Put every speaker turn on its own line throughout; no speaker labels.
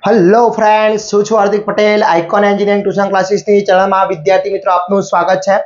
Hello friends, હું છું Hardik Patel, icon engineering tuition ક્લાસીસની ચેનલમાં વિદ્યાર્થી મિત્રો આપનું સ્વાગત છે।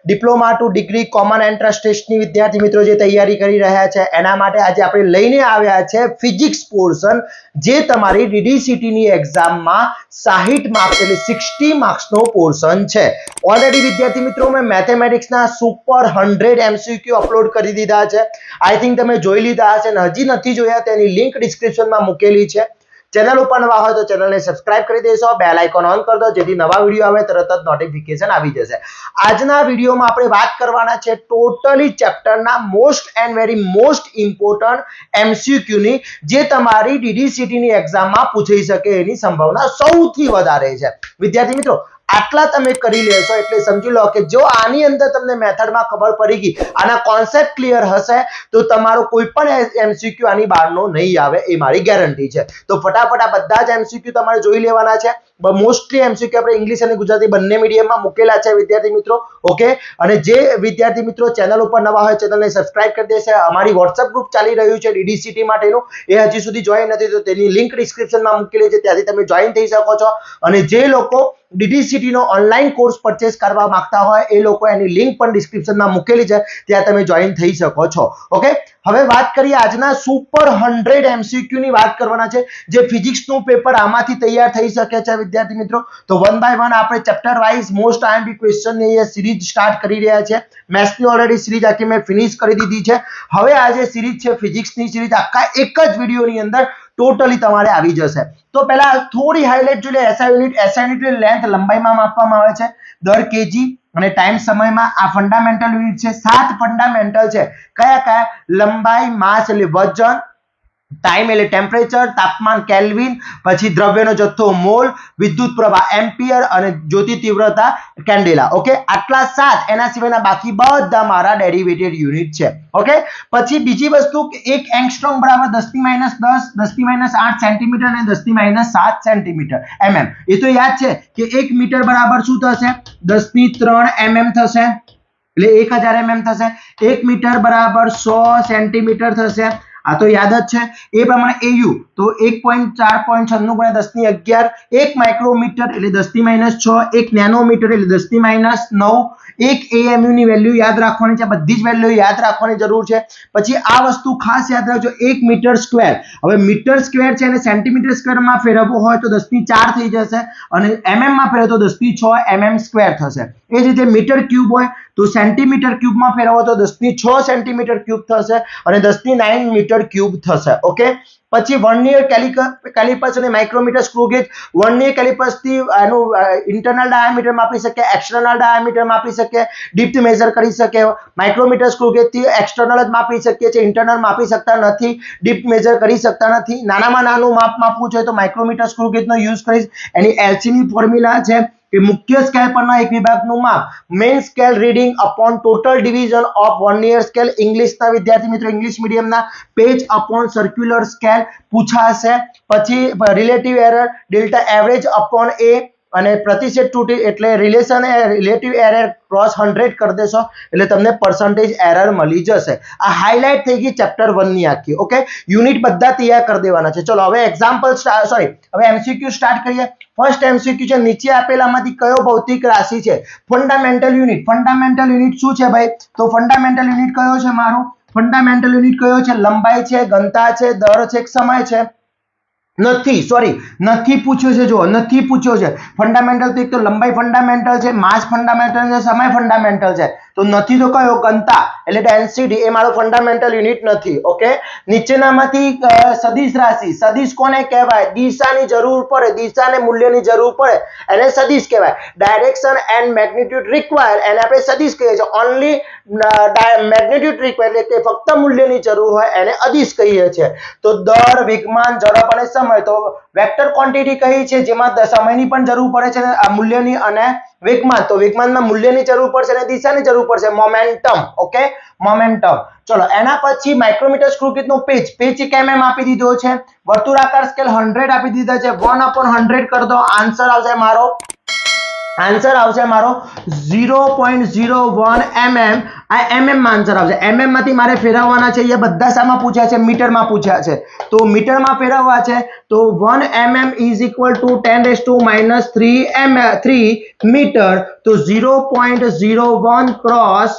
Diploma two degree common entrance ટેસ્ટની વિદ્યાર્થી મિત્રો જે તૈયારી કરી રહ્યા છે એના માટે આજે આપણે લઈને આવ્યા છે ફિઝિક્સ પોર્શન, જે તમારી DDCTની એક્ઝામમાં 60 માર્ક્સ એટલે 60 માર્ક્સનો પોર્શન છે। ઓલરેડી વિદ્યાર્થી મિત્રો મેં મેથેમેટિક્સના સુપર 100 MCQ અપલોડ કરી દીધા છે। આઈ થિંક તમે જોઈ લીધા હશે અને હજી નથી જોયા તેની લિંક ડિસ્ક્રિપ્શનમાં મૂકેલી છે। ચેનલ ઉપર નવા હોય તો ચેનલને સબસ્ક્રાઇબ કરી દેશો, બેલ આઇકોન ઓન કરી દો જેથી નવા વિડિયો આવે તરત જ નોટિફિકેશન આવી જશે। આજના વિડિયોમાં આપણે વાત કરવાના છે ટોટલી ચેપ્ટરના most and very most important MCQ ની, જે તમારી DDCT ની એક્ઝામમાં પૂછાઈ શકે એની સંભાવના સૌથી વધારે છે। વિદ્યાર્થી મિત્રો આટલા તમે કરી લેશો એટલે સમજી લો કે જો આની અંદર તમને મેથડમાં ખબર પડી ગઈ, આના કોન્સેપ્ટ ક્લિયર હશે તો તમારો કોઈ પણ MCQ આની બહારનો નહીં આવે એ મારી ગેરંટી છે। તો ફટાફટ આ બધા જ MCQ તમારે જોઈ લેવાના છે। મોસ્ટલી MCQ આપણે ઇંગ્લિશ અને ગુજરાતી બંને મીડિયમમાં મૂકેલા છે વિદ્યાર્થી મિત્રો, ઓકે। અને જે વિદ્યાર્થી મિત્રો ચેનલ ઉપર નવા હોય ચેનલને સબસ્ક્રાઇબ કરી દેશે। અમારી WhatsApp ગ્રુપ ચાલી રહ્યું છે DDCT માટેનું, એ હજી સુધી જોઈન નથી તો તેની લિંક ડિસ્ક્રિપ્શનમાં મૂકેલી છે, ત્યાંથી તમે જોઈન થઈ શકો છો। અને જે લોકો DDCT નો ઓનલાઈન કોર્સ પરચેસ કરવા માંગતા હોય એ લોકો એની લિંક પણ ડિસ્ક્રિપ્શનમાં મૂકેલી છે, ત્યાં તમે જોઈન થઈ શકો છો, ઓકે। હવે વાત કરીએ આજના સુપર 100 MCQ ની વાત કરવાના છે, જે ફિઝિક્સનું પેપર આમાંથી તૈયાર થઈ શકે છે વિદ્યાર્થી મિત્રો। તો વન બાય વન આપણે chapter wise most IMP question ની એ સિરીઝ સ્ટાર્ટ કરી રહ્યા છે। મેથ્સની ઓલરેડી સિરીઝ આખી મેં ફિનિશ કરી દીધી છે। હવે આ જે સિરીઝ છે ફિઝિક્સની સિરીઝ આખા એક જ વિડિયોની અંદર ટોટલી તમારે આવી જશે। તો પહેલા થોડી હાઇલાઇટ જોઈ લે। SI યુનિટ લેન્થ લંબાઈમાં માપવામાં આવે છે દર કેજી, અને ટાઈમ સમયમાં। આ ફંડામેન્ટલ યુનિટ છે, 7 ફંડામેન્ટલ છે। કયા કયા? લંબાઈ, માસ એટલે વજન, ટાઈમ એટલે ટેમ્પરેચર, તાપમાન કેલ્વિન, પછી દ્રવ્યનો જથ્થો મોલ, વિદ્યુત પ્રવાહ એમ્પિયર અને જ્યોતિ તીવ્રતા કેન્ડેલા, ઓકે। આટલા 7, એના સિવાયના બાકી બધા મારા ડેરિવેટેડ યુનિટ છે, ઓકે। પછી બીજી વસ્તુ કે 1 એંગસ્ટ્રોમ બરાબર 10 - 10, 10 - 8 સેન્ટીમીટર અને 10 - 7 સેન્ટીમીટર mm। એ તો યાદ છે કે 1 મીટર બરાબર શું થશે? 10³ mm થશે, એટલે 1000 mm થશે। 1 મીટર બરાબર 100 સેન્ટીમીટર થશે, આ તો યાદ જ છે। એ પ્રમાણે AU તો 1.496 × 1011, 1 માઇક્રોમીટર એટલે 10 - 6, 1 નેનોમીટર એટલે 10 - 9, 1 AMU ની વેલ્યુ યાદ રાખવાની છે, બધી જ વેલ્યુ યાદ રાખવાની જરૂર છે। પછી આ વસ્તુ ખાસ યાદ રાખજો, 1 મીટર સ્ક્વેર। હવે મીટર સ્ક્વેર છે અને સેન્ટીમીટર સ્ક્વેરમાં ફેરવવો હોય તો 10⁴ થઈ જશે, અને mm માં ફેરવો તો 10⁶ mm સ્ક્વેર થશે। એ જ રીતે મીટર ક્યુબ હોય તો સેન્ટીમીટર ક્યુબમાં ફેરવો તો 10⁶ સેન્ટીમીટર ક્યુબ થશે અને 10⁹ મીટર ક્યુબ થશે, ઓકે। પછી વર્નિયર કેલિપર્સ અને micrometer screw gauge. Vernier calipers થી આનું ઇન્ટરનલ ડાયામીટર માપી શકે, એક્સટર્નલ ડાયામીટર માપી શકે, ડીપ્થ મેઝર કરી શકે। માઇક્રોમીટર સ્ક્રૂ ગેજ થી એક્સટર્નલ જ માપી શકીએ છીએ, ઇન્ટરનલ માપી શકતા નથી, ડીપ્થ મેઝર કરી શકતા નથી। નાનામાં નાનું માપ માપવું જોઈએ તો માઇક્રોમીટર સ્ક્રૂ ગેજનો યુઝ કરીશ। એની LC ની ફોર્મ્યુલા છે કે મુખ્ય સ્કેલ પરના એક વિભાગનું માપ main scale reading upon total division of vernier scale. ઇંગ્લિશના વિદ્યાર્થી મિત્રો ઇંગ્લિશ મીડિયમના પેજ અપોન સર્ક્યુલર સ્કેલ પૂછાશે। પછી relative error delta average upon A, અને પ્રતિશત ત્રુટિ એટલે રિલેટિવ એરર ક્રોસ 100 કરી દેશો એટલે તમને પરસેન્ટેજ એરર મળી જશે। આ હાઇલાઇટ થઈ ગઈ ચેપ્ટર 1 ની આખી, ઓકે। યુનિટ બધા તૈયાર કરી દેવાના છે। ચલો હવે હવે MCQ સ્ટાર્ટ કરીએ। ફર્સ્ટ MCQ છે, નીચે આપેલામાંથી કયો ભૌતિક રાશિ છે? Fundamental unit. ફંડામેન્ટલ યુનિટ શું છે ભાઈ? તો ફંડામેન્ટલ યુનિટ કયો છે મારો? ફંડામેન્ટલ યુનિટ કયો છે? લંબાઈ છે, ઘનતા છે, દર છે, સમય છે? નથી પૂછ્યો છે, જો નથી પૂછ્યો છે। ફંડામેન્ટલ તો એક તો લંબાઈ ફંડામેન્ટલ છે, માસ ફંડામેન્ટલ છે, સમય ફંડામેન્ટલ છે, તો નથી તો કયો? ઘનતા એટલે ડેન્સિટી, એ મારો ફંડામેન્ટલ યુનિટ નથી, ઓકે। નીચેનામાંથી સદિશ રાશિ, સદિશ કોને કહેવાય? દિશાની જરૂર પડે, દિશાને મૂલ્યની જરૂર પડે એને સદિશ કહેવાય। ડાયરેક્શન એન્ડ મેગ્નીટ્યુડ રિક્વાયર એને આપણે સદિશ કહીએ છીએ। ઓન્લી મેગ્નીટ્યુડ રિક્વાયર એટલે કે ફક્ત મૂલ્યની જરૂર હોય એને અદિશ કહીએ છીએ। તો દર, વેગમાન, ઝડપ અને સમય, તો વેક્ટર ક્વોન્ટિટી કઈ છે જેમાં સમયની પણ જરૂર પડે છે, મૂલ્યની અને વેગમાન, તો વેગમાનમાં મૂલ્યની જરૂર પડશે અને દિશાની જરૂર પડશે, મોમેન્ટમ, ઓકે, મોમેન્ટમ। ચલો એના પછી માઇક્રોમીટર સ્ક્રૂ ગેજનો પેચ 1 mm આપી દીધો છે। વર્તુળાકાર સ્કેલ 100 આપી દીધા છે, 1/100 કરી દો, આન્સર આવશે મારો આન્સર આવશે મારો 0.01 mm. આ mm માં આન્સર આવશે. mm માંથી મારે ફેરવવાના છે. એ બધા શામાં પૂછ્યા છે? મીટરમાં પૂછ્યા છે. તો મીટરમાં ફેરવવા છે તો 1 mm is equal to 10⁻³ metre. તો 0.01 cross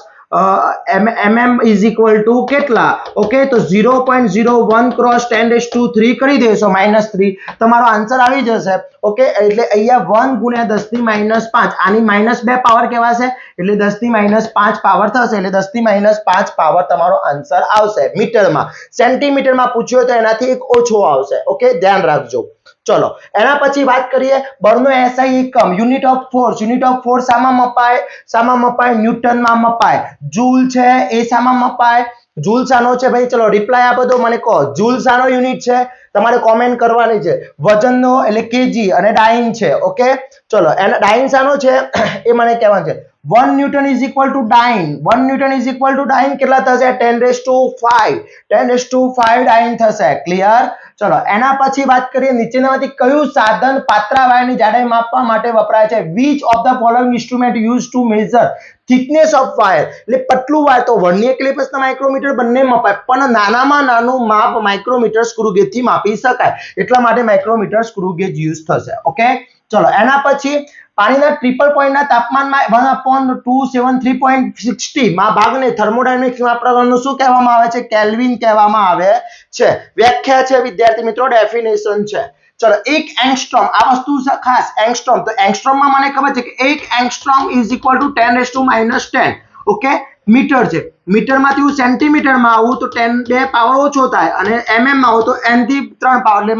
mm is equal to કેટલા? ઓકે, તો 0.01 ક્રોસ 10⁻³ કરી દેશો -3. તમારો આન્સર આવી જશે. ઓકે, એટલે અહીંયા 1 ગુણ્યા 10⁻5 આની -2 પાવર કહેવાશે એટલે 10⁻5 પાવર થશે. એટલે 10⁻5 પાવર તમારો આન્સર આવશે મીટરમાં. સેન્ટીમીટરમાં પૂછ્યો તો એનાથી એક ઓછો આવશે. ઓકે, ધ્યાન રાખજો. ચલો, એના પછી વાત કરીએ બળનો SI એકમ, unit of force. Unit of force શામાં મપાય? શામાં મપાય? ન્યૂટનમાં મપાય. જૂલ છે એ શામાં મપાય? જૂલ શાનો છે ભાઈ? ચલો રિપ્લાય આપો તો મને કહો. જૂલ શાનો યુનિટ છે? તમારે કોમેન્ટ કરવાની છે. વજનનો એટલે કેજી અને ડાઇન છે. ઓકે, ચલો એના ડાઇન શાનો છે એ મને કહેવાનું છે. 1 newton is equal to dyne. 1 newton is equal to dyne કેટલા થશે? 10⁵. 10⁵ ડાઇન થશે. ક્લિયર? ચલો એના પછી વાત કરીએ નીચેનામાંથી કયું સાધન પાતળા વાયરની જાડાઈ માપવા માટે વપરાય છે? which of the following instrument used to measure thickness of wire? એટલે પતલું વાયર તો વર્નિયર ક્લિપર્સ ના માઇક્રોમીટર બંને મપાય, પણ નાનામાં નાનું માપ માઇક્રોમીટર સ્ક્રૂ ગેજ થી માપી શકાય. એટલા માટે માઇક્રોમીટર સ્ક્રૂ ગેજ યુઝ થશે. ઓકે, ચલો એના પછી પાણીના ટ્રિપલ પોઈન્ટના તાપમાનમાં 1/273.60 માં ભાગને થર્મોડાયનેમિક્સમાં પ્રકારનું શું કહેવામાં આવે છે? કેલ્વિન કહેવામાં આવે છે. વ્યાખ્યા છે વિદ્યાર્થી મિત્રો, ડેફિનેશન છે. ચલો, 1 એંગસ્ટ્રોમ, આ વસ્તુ ખાસ એંગસ્ટ્રોમ. તો એંગસ્ટ્રોમમાં મને ખબર છે કે 1 angstrom is equal to 10⁻⁻10. Okay, metre છે. મીટરમાંથી હું સેન્ટીમીટરમાં આવું તો 10 પાવર ઓછો થાય અને mm માં આવું તો n થી 3 પાવર એટલે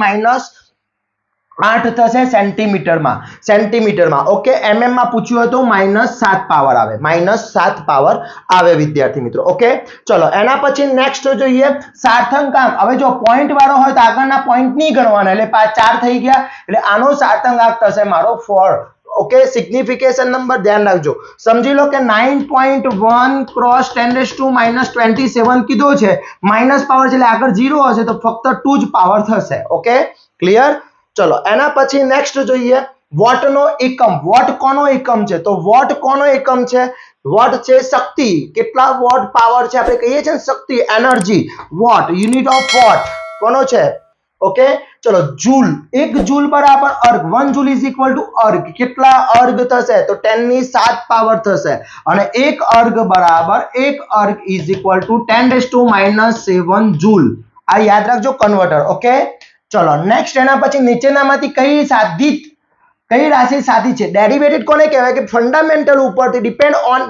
-8 થશે સેન્ટીમીટરમાં. સેન્ટીમીટરમાં. ઓકે, mm માં પૂછ્યું હોય તો -7 પાવર આવે. -7 પાવર આવે વિદ્યાર્થી મિત્રો. ઓકે, ચલો એના પછી નેક્સ્ટ જોઈએ સાર્થંકાંક. હવે જો પોઈન્ટ વાળો હોય તો આગળના પોઈન્ટ નહીં ગણવાના એટલે 4 થઈ ગયા. એટલે આનો સાર્થંકાંક થશે મારો 4. ઓકે, સિગ્નિફિકેશન નંબર ધ્યાન રાખજો. સમજી લો કે 9.1 ક્રોસ 10⁻27 કીધો છે. માઇનસ પાવર છે એટલે આગળ 0 હશે તો ફક્ત 2 જ પાવર થશે. Okay, clear? ચલો એના પછી નેક્સ્ટ જોઈએ વોટનો એકમ. વોટ કોનો એકમ છે? તો વોટ કોનો એકમ છે? વોટ છે શક્તિ. કેટલા વોટ પાવર છે? આપણે કહીએ છીએ શક્તિ, energy. Watt, unit of watt કોનો છે? ઓકે, ચલો જૂલ. 1 જૂલ બરાબર erg. 1 joule is equal to erg. કેટલા અર્ગ થશે? તો 10⁻7 પાવર થશે. અને 1 અર્ગ બરાબર 1 અર્ગ ઇઝ ઇક્વલ ટુ 10⁻7 જૂલ. આ યાદ રાખજો કન્વર્ટર. ઓકે, ચલો નેક્સ્ટ એના પછી નીચેનામાંથી કઈ રાશિ સાદી છે? ડેરિવેટેડ કોને કહેવાય? કે ફંડામેન્ટલ ઉપરથી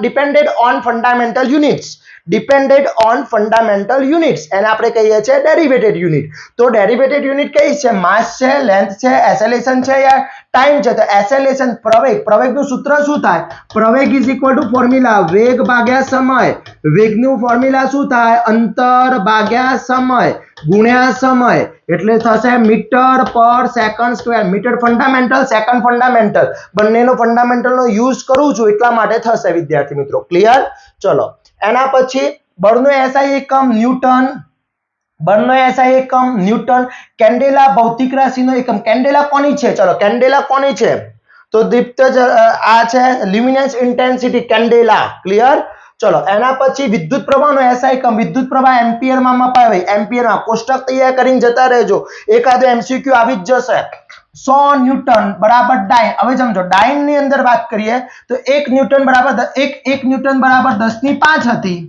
depended on fundamental units. Depended on fundamental units એને આપણે કહીએ છીએ ડેરિવેટેડ યુનિટ. તો ડેરિવેટેડ યુનિટ કઈ છે? માસ છે, લેન્થ છે, એસેલેશન છે યા ટાઈમ છે? તો એસેલેશન. પ્રવેગ. પ્રવેગનું સૂત્ર શું થાય? પ્રવેગ ઇઝ ઇક્વલ ટુ ફોર્મ્યુલા વેગ ભાગ્યા સમય. વેગનું ફોર્મ્યુલા શું થાય? અંતર ભાગ્યા સમય ગુણ્યા સમય એટલે થશે metre per second square. Metre fundamental, second fundamental, બંનેનો ફંડામેન્ટલનો યુઝ કરું છું એટલા માટે થશે વિદ્યાર્થી મિત્રો. ક્લિયર? ચલો એના પછી બળનો SI એકમ ન્યૂટન. બળનો SI એકમ ન્યૂટન. કેન્ડેલા ભૌતિક રાશિનો એકમ. કેન્ડેલા કોની છે? ચલો કેન્ડેલા કોની છે? તો દીપ્ત આ છે લ્યુમિનસ ઇન્ટેન્સિટી કેન્ડેલા. ક્લિયર? ચલો એના પછી વિદ્યુત પ્રવાહનો SI એકમ. વિદ્યુત પ્રવાહ એમ્પિયરમાં મપાય. એમ્પિયરમાં કોષ્ટક તૈયાર કરીને જતા રહેજો, એકાદો MCQ આવી જ જશે. 100 ન્યૂટન બરાબર ડાઇન. હવે સમજો ડાઇન ની અંદર વાત કરીએ તો 1 ન્યૂટન બરાબર 1 ન્યૂટન બરાબર 10⁵ હતી.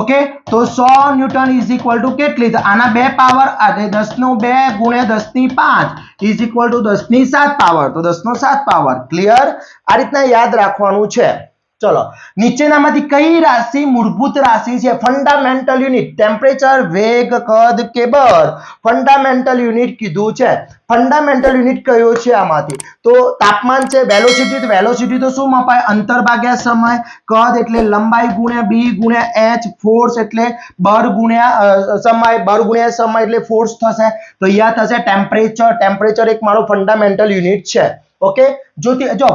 ઓકે, તો 100 ન્યૂટન ઇઝ ઇક્વલ ટુ કેટલી? તો આના 2 પાવર એટલે 10⁵ ગુણ્યા 10⁵ ઇઝ ઇક્વલ ટુ 10�7 પાવર. તો 10�7 પાવર. ક્લિયર? આ રીતના યાદ રાખવાનું છે. ચલો નીચેનામાંથી કઈ રાશિ મૂળભૂત રાશિ છે? Fundamental unit. ટેમ્પરેચર, વેગ, કદ કે બળ? ફંડામેન્ટલ યુનિટ કીધું છે. ફંડામેન્ટલ યુનિટ કયો છે આમાંથી? તો તાપમાન છે. વેલોસિટી. તો વેલોસિટી તો શું મપાય? અંતર ભાગ્યા સમય. કદ એટલે લંબાઈ ગુણ્યા b ગુણ્યા h. ફોર્સ એટલે બળ ગુણ્યા સમય. બળ ગુણ્યા સમય એટલે ફોર્સ થશે. તો અહીંયા થશે ટેમ્પરેચર. ટેમ્પરેચર એક મારો ફંડામેન્ટલ યુનિટ છે. ઓકે, જો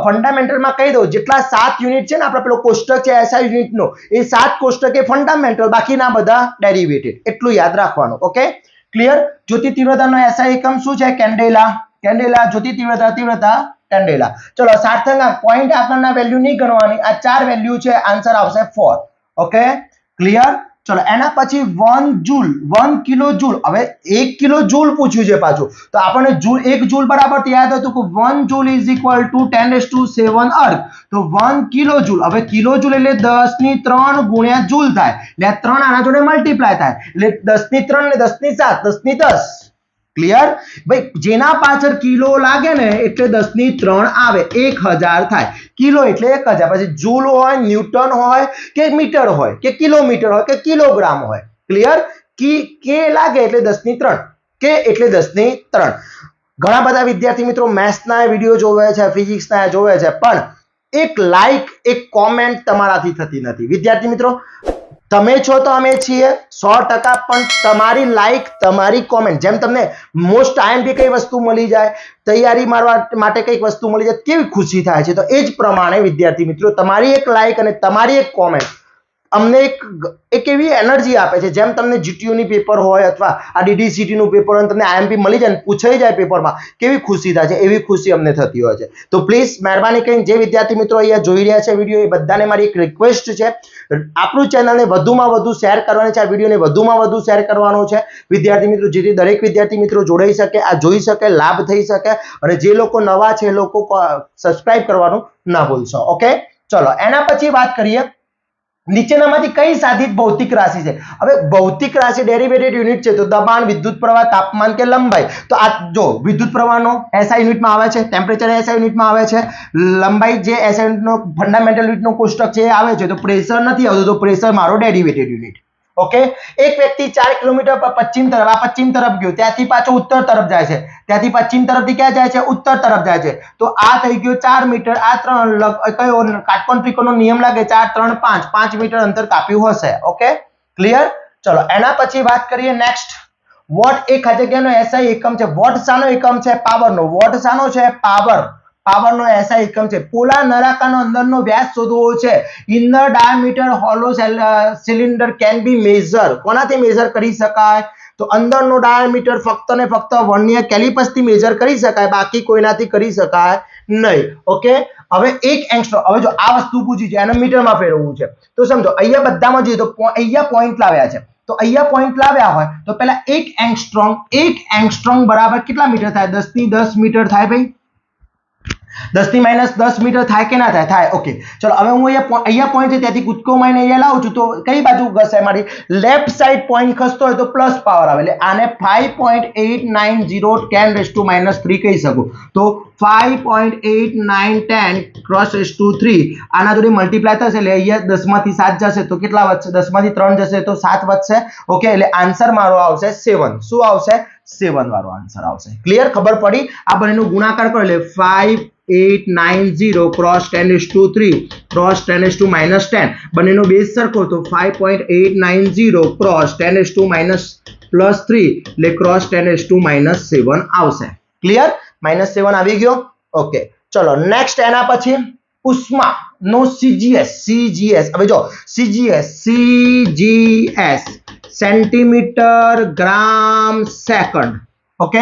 ફંડામેન્ટલમાં કહી દઉં જેટલા 7 યુનિટ છે ને આપણે પેલો કોષ્ટક છે SI યુનિટનો, એ 7 કોષ્ટક એ ફંડામેન્ટલ, બાકીના બધા ડેરિવેટેડ. એટલું યાદ રાખવાનું. Okay, clear? જ્યોતિ તીવ્રતાનો SI એકમ શું છે? કેન્ડેલા. કેન્ડેલા. જ્યોતિ તીવ્રતા કેન્ડેલા. ચલો સાર્થક પોઈન્ટ આગળના વેલ્યુ નહીં ગણવાની, આ 4 વેલ્યુ છે, આન્સર આવશે 4. Okay clear. ચલો એના પછી 1 જૂલ 1 કિલો જૂલ. હવે 1 કિલો જૂલ પૂછ્યું છે પાછું, તો આપણને જૂલ 1 જૂલ બરાબર યાદ હતું કે 1 જૂલ ઇઝ ઇક્વલ ટુ 10⁷ અર્ગ. તો 1 કિલો જૂલ, હવે કિલો જૂલ એટલે 10⁻³ ગુણ્યા જૂલ થાય, એટલે આ 3 આના જોડે મલ્ટીપ્લાય થાય, એટલે 10⁻³ ને 10⁻7 10⁻10. ક્લિયર ભાઈ, જેના પાછળ કિલો લાગે ને એટલે 10⁻³ આવે, 1000 થાય. કિલો એટલે 1000, પછી જૂલ હોય, ન્યૂટન હોય કે મીટર હોય કે કિલોમીટર હોય કે કિલોગ્રામ હોય. ક્લિયર. કે લાગે એટલે 10⁻³ કે એટલે 10⁻³ ઘણા બધા વિદ્યાર્થી મિત્રો મેથ્સના વિડીયો જોવે છે, ફિઝિક્સના જોવે છે, પણ એક લાઈક એક કોમેન્ટ તમારાથી થતી નથી. વિદ્યાર્થી મિત્રો તમે છો તો અમે છીએ 100%, પણ તમારી લાઈક તમારી કોમેન્ટ, જેમ તમને મોસ્ટ આઈએમપી કઈ વસ્તુ મળી જાય, તૈયારી માટે કઈક વસ્તુ મળી જાય, કેવી ખુશી થાય છે, તો એ જ પ્રમાણે વિદ્યાર્થી મિત્રો તમારી એક લાઈક અને તમારી એક કોમેન્ટ અમને એક એવી એનર્જી આપે છે. જેમ તમને જીટીયુ ની પેપર હોય અથવા આ ડીડીસીટી નું પેપર હોય, તમને આઈએમપી મળી જાય, પૂછાઈ જાય પેપરમાં, કેવી ખુશી થાય છે, એવી ખુશી અમને થતી હોય છે. તો પ્લીઝ મહેરબાની કરીને જે વિદ્યાર્થી મિત્રો અહીંયા જોઈ રહ્યા છે વિડીયો, એ બધાને મારી એક રિક્વેસ્ટ છે, આપણું ચેનલને વધુમાં વધુ શેર કરવાની છે, આ વિડીયોને વધુમાં વધુ શેર કરવાનો છે વિદ્યાર્થી મિત્રો, જેથી દરેક વિદ્યાર્થી મિત્રો જોડાઈ શકે, આ જોઈ શકે, લાભ થઈ શકે, અને જે લોકો નવા છે એ લોકો સબસ્ક્રાઇબ કરવાનું ના ભૂલશો. ઓકે ચલો એના પછી વાત કરીએ, નીચેનામાંથી કઈ સાધિત ભૌતિક રાશિ છે. હવે ભૌતિક રાશિ ડેરિવેટેડ યુનિટ છે, તો દબાણ, વિદ્યુત પ્રવાહ, તાપમાન કે લંબાઈ. તો આ જો વિદ્યુત પ્રવાહનો એસઆઈ યુનિટમાં આવે છે, ટેમ્પરેચર એસઆઈ યુનિટમાં આવે છે, લંબાઈ જે એસઆઈ યુનિટનો ફંડામેન્ટલ યુનિટનો કોષ્ટક છે એ આવે છે, તો પ્રેશર નથી આવતું, તો પ્રેશર મારો ડેરિવેટેડ યુનિટ. ઓકે. એક વ્યક્તિ 4 કિલોમીટર પર પશ્ચિમ તરફ, આ પશ્ચિમ તરફ ગયો, ત્યાંથી પાછો ઉત્તર તરફ જાય છે, ત્યાંથી પશ્ચિમ તરફથી ક્યાં જાય છે, ઉત્તર તરફ જાય છે, તો આ થઈ ગયો 4 મીટર, આ 3 કયો કાટકોણ ત્રિકોણનો નિયમ લાગે, 4 3 5 5 મીટર અંતર કાપ્યું હશે. Okay clear. ચલો એના પછી વાત કરીએ નેક્સ્ટ, વોટ એક જગ્યાનો એસઆઈ એકમ છે. વોટ શાનો એકમ છે, પાવરનો. વોટ શાનો છે, પાવરનો એસઆઈ એકમ છે. પોલા નળાકારનો અંદરનો વ્યાસ શોધવો છે. Inner diameter hollow cylinder can be measure. કોનાથી મેઝર કરી શકાય, તો અંદરનો ડાયામીટર ફક્ત ને ફક્ત વર્નિયર કેલિપસથી મેઝર કરી શકાય, બાકી કોઈનાથી કરી શકાય નહીં. ઓકે. હવે 1 એંગસ્ટ્રોમ, હવે જો આ વસ્તુ પૂછી છે એને મીટરમાં ફેરવવું છે, તો સમજો અહીંયા બધામાં જોઈએ તો અહીંયા પોઈન્ટ લાવ્યા છે, તો અહીંયા પોઈન્ટ લાવ્યા હોય તો પહેલા 1 એંગસ્ટ્રોમ બરાબર કેટલા મીટર થાય, 10⁻10 મીટર થાય ભાઈ. 10⁻10 મીટર થાય કે ના થાય, થાય. ઓકે ચલો હવે હું અહીંયા પોઈન્ટ છે ત્યાંથી કૂદકો મારીને અહીંયા લાવું છું, તો કઈ બાજુ ઘસે, મારી લેફ્ટ સાઈડ પોઈન્ટ ખસતો હોય તો પ્લસ પાવર આવે, એટલે આને 5.890 10⁻³ કહી શકું. તો 5.8910 × 3 આના જોડે મલ્ટીપ્લાય થશે, એટલે અહીંયા 10માંથી 7 જશે તો કેટલા વધશે, 10માંથી 3 જશે તો 7 વધશે. ઓકે એટલે આન્સર મારો આવશે 7. શું આવશે, 7 વાળો આન્સર આવશે. ક્લિયર, ખબર પડી. આ બંનેનો ગુણાકાર કરો એટલે 5.890 × 10⁻³ × 10⁻−10, બંનેનો બેઝ સરખો, તો 5.890 × 10⁻+3 એટલે × 10⁻7 આવશે. ક્લિયર, -7 આવી ગયો. ઓકે ચલો નેક્સ્ટ એના પછી ઉષ્મા નો સીજીએસ. હવે જો સીજીએસ સેન્ટીમીટર ગ્રામ સેકન્ડ. ઓકે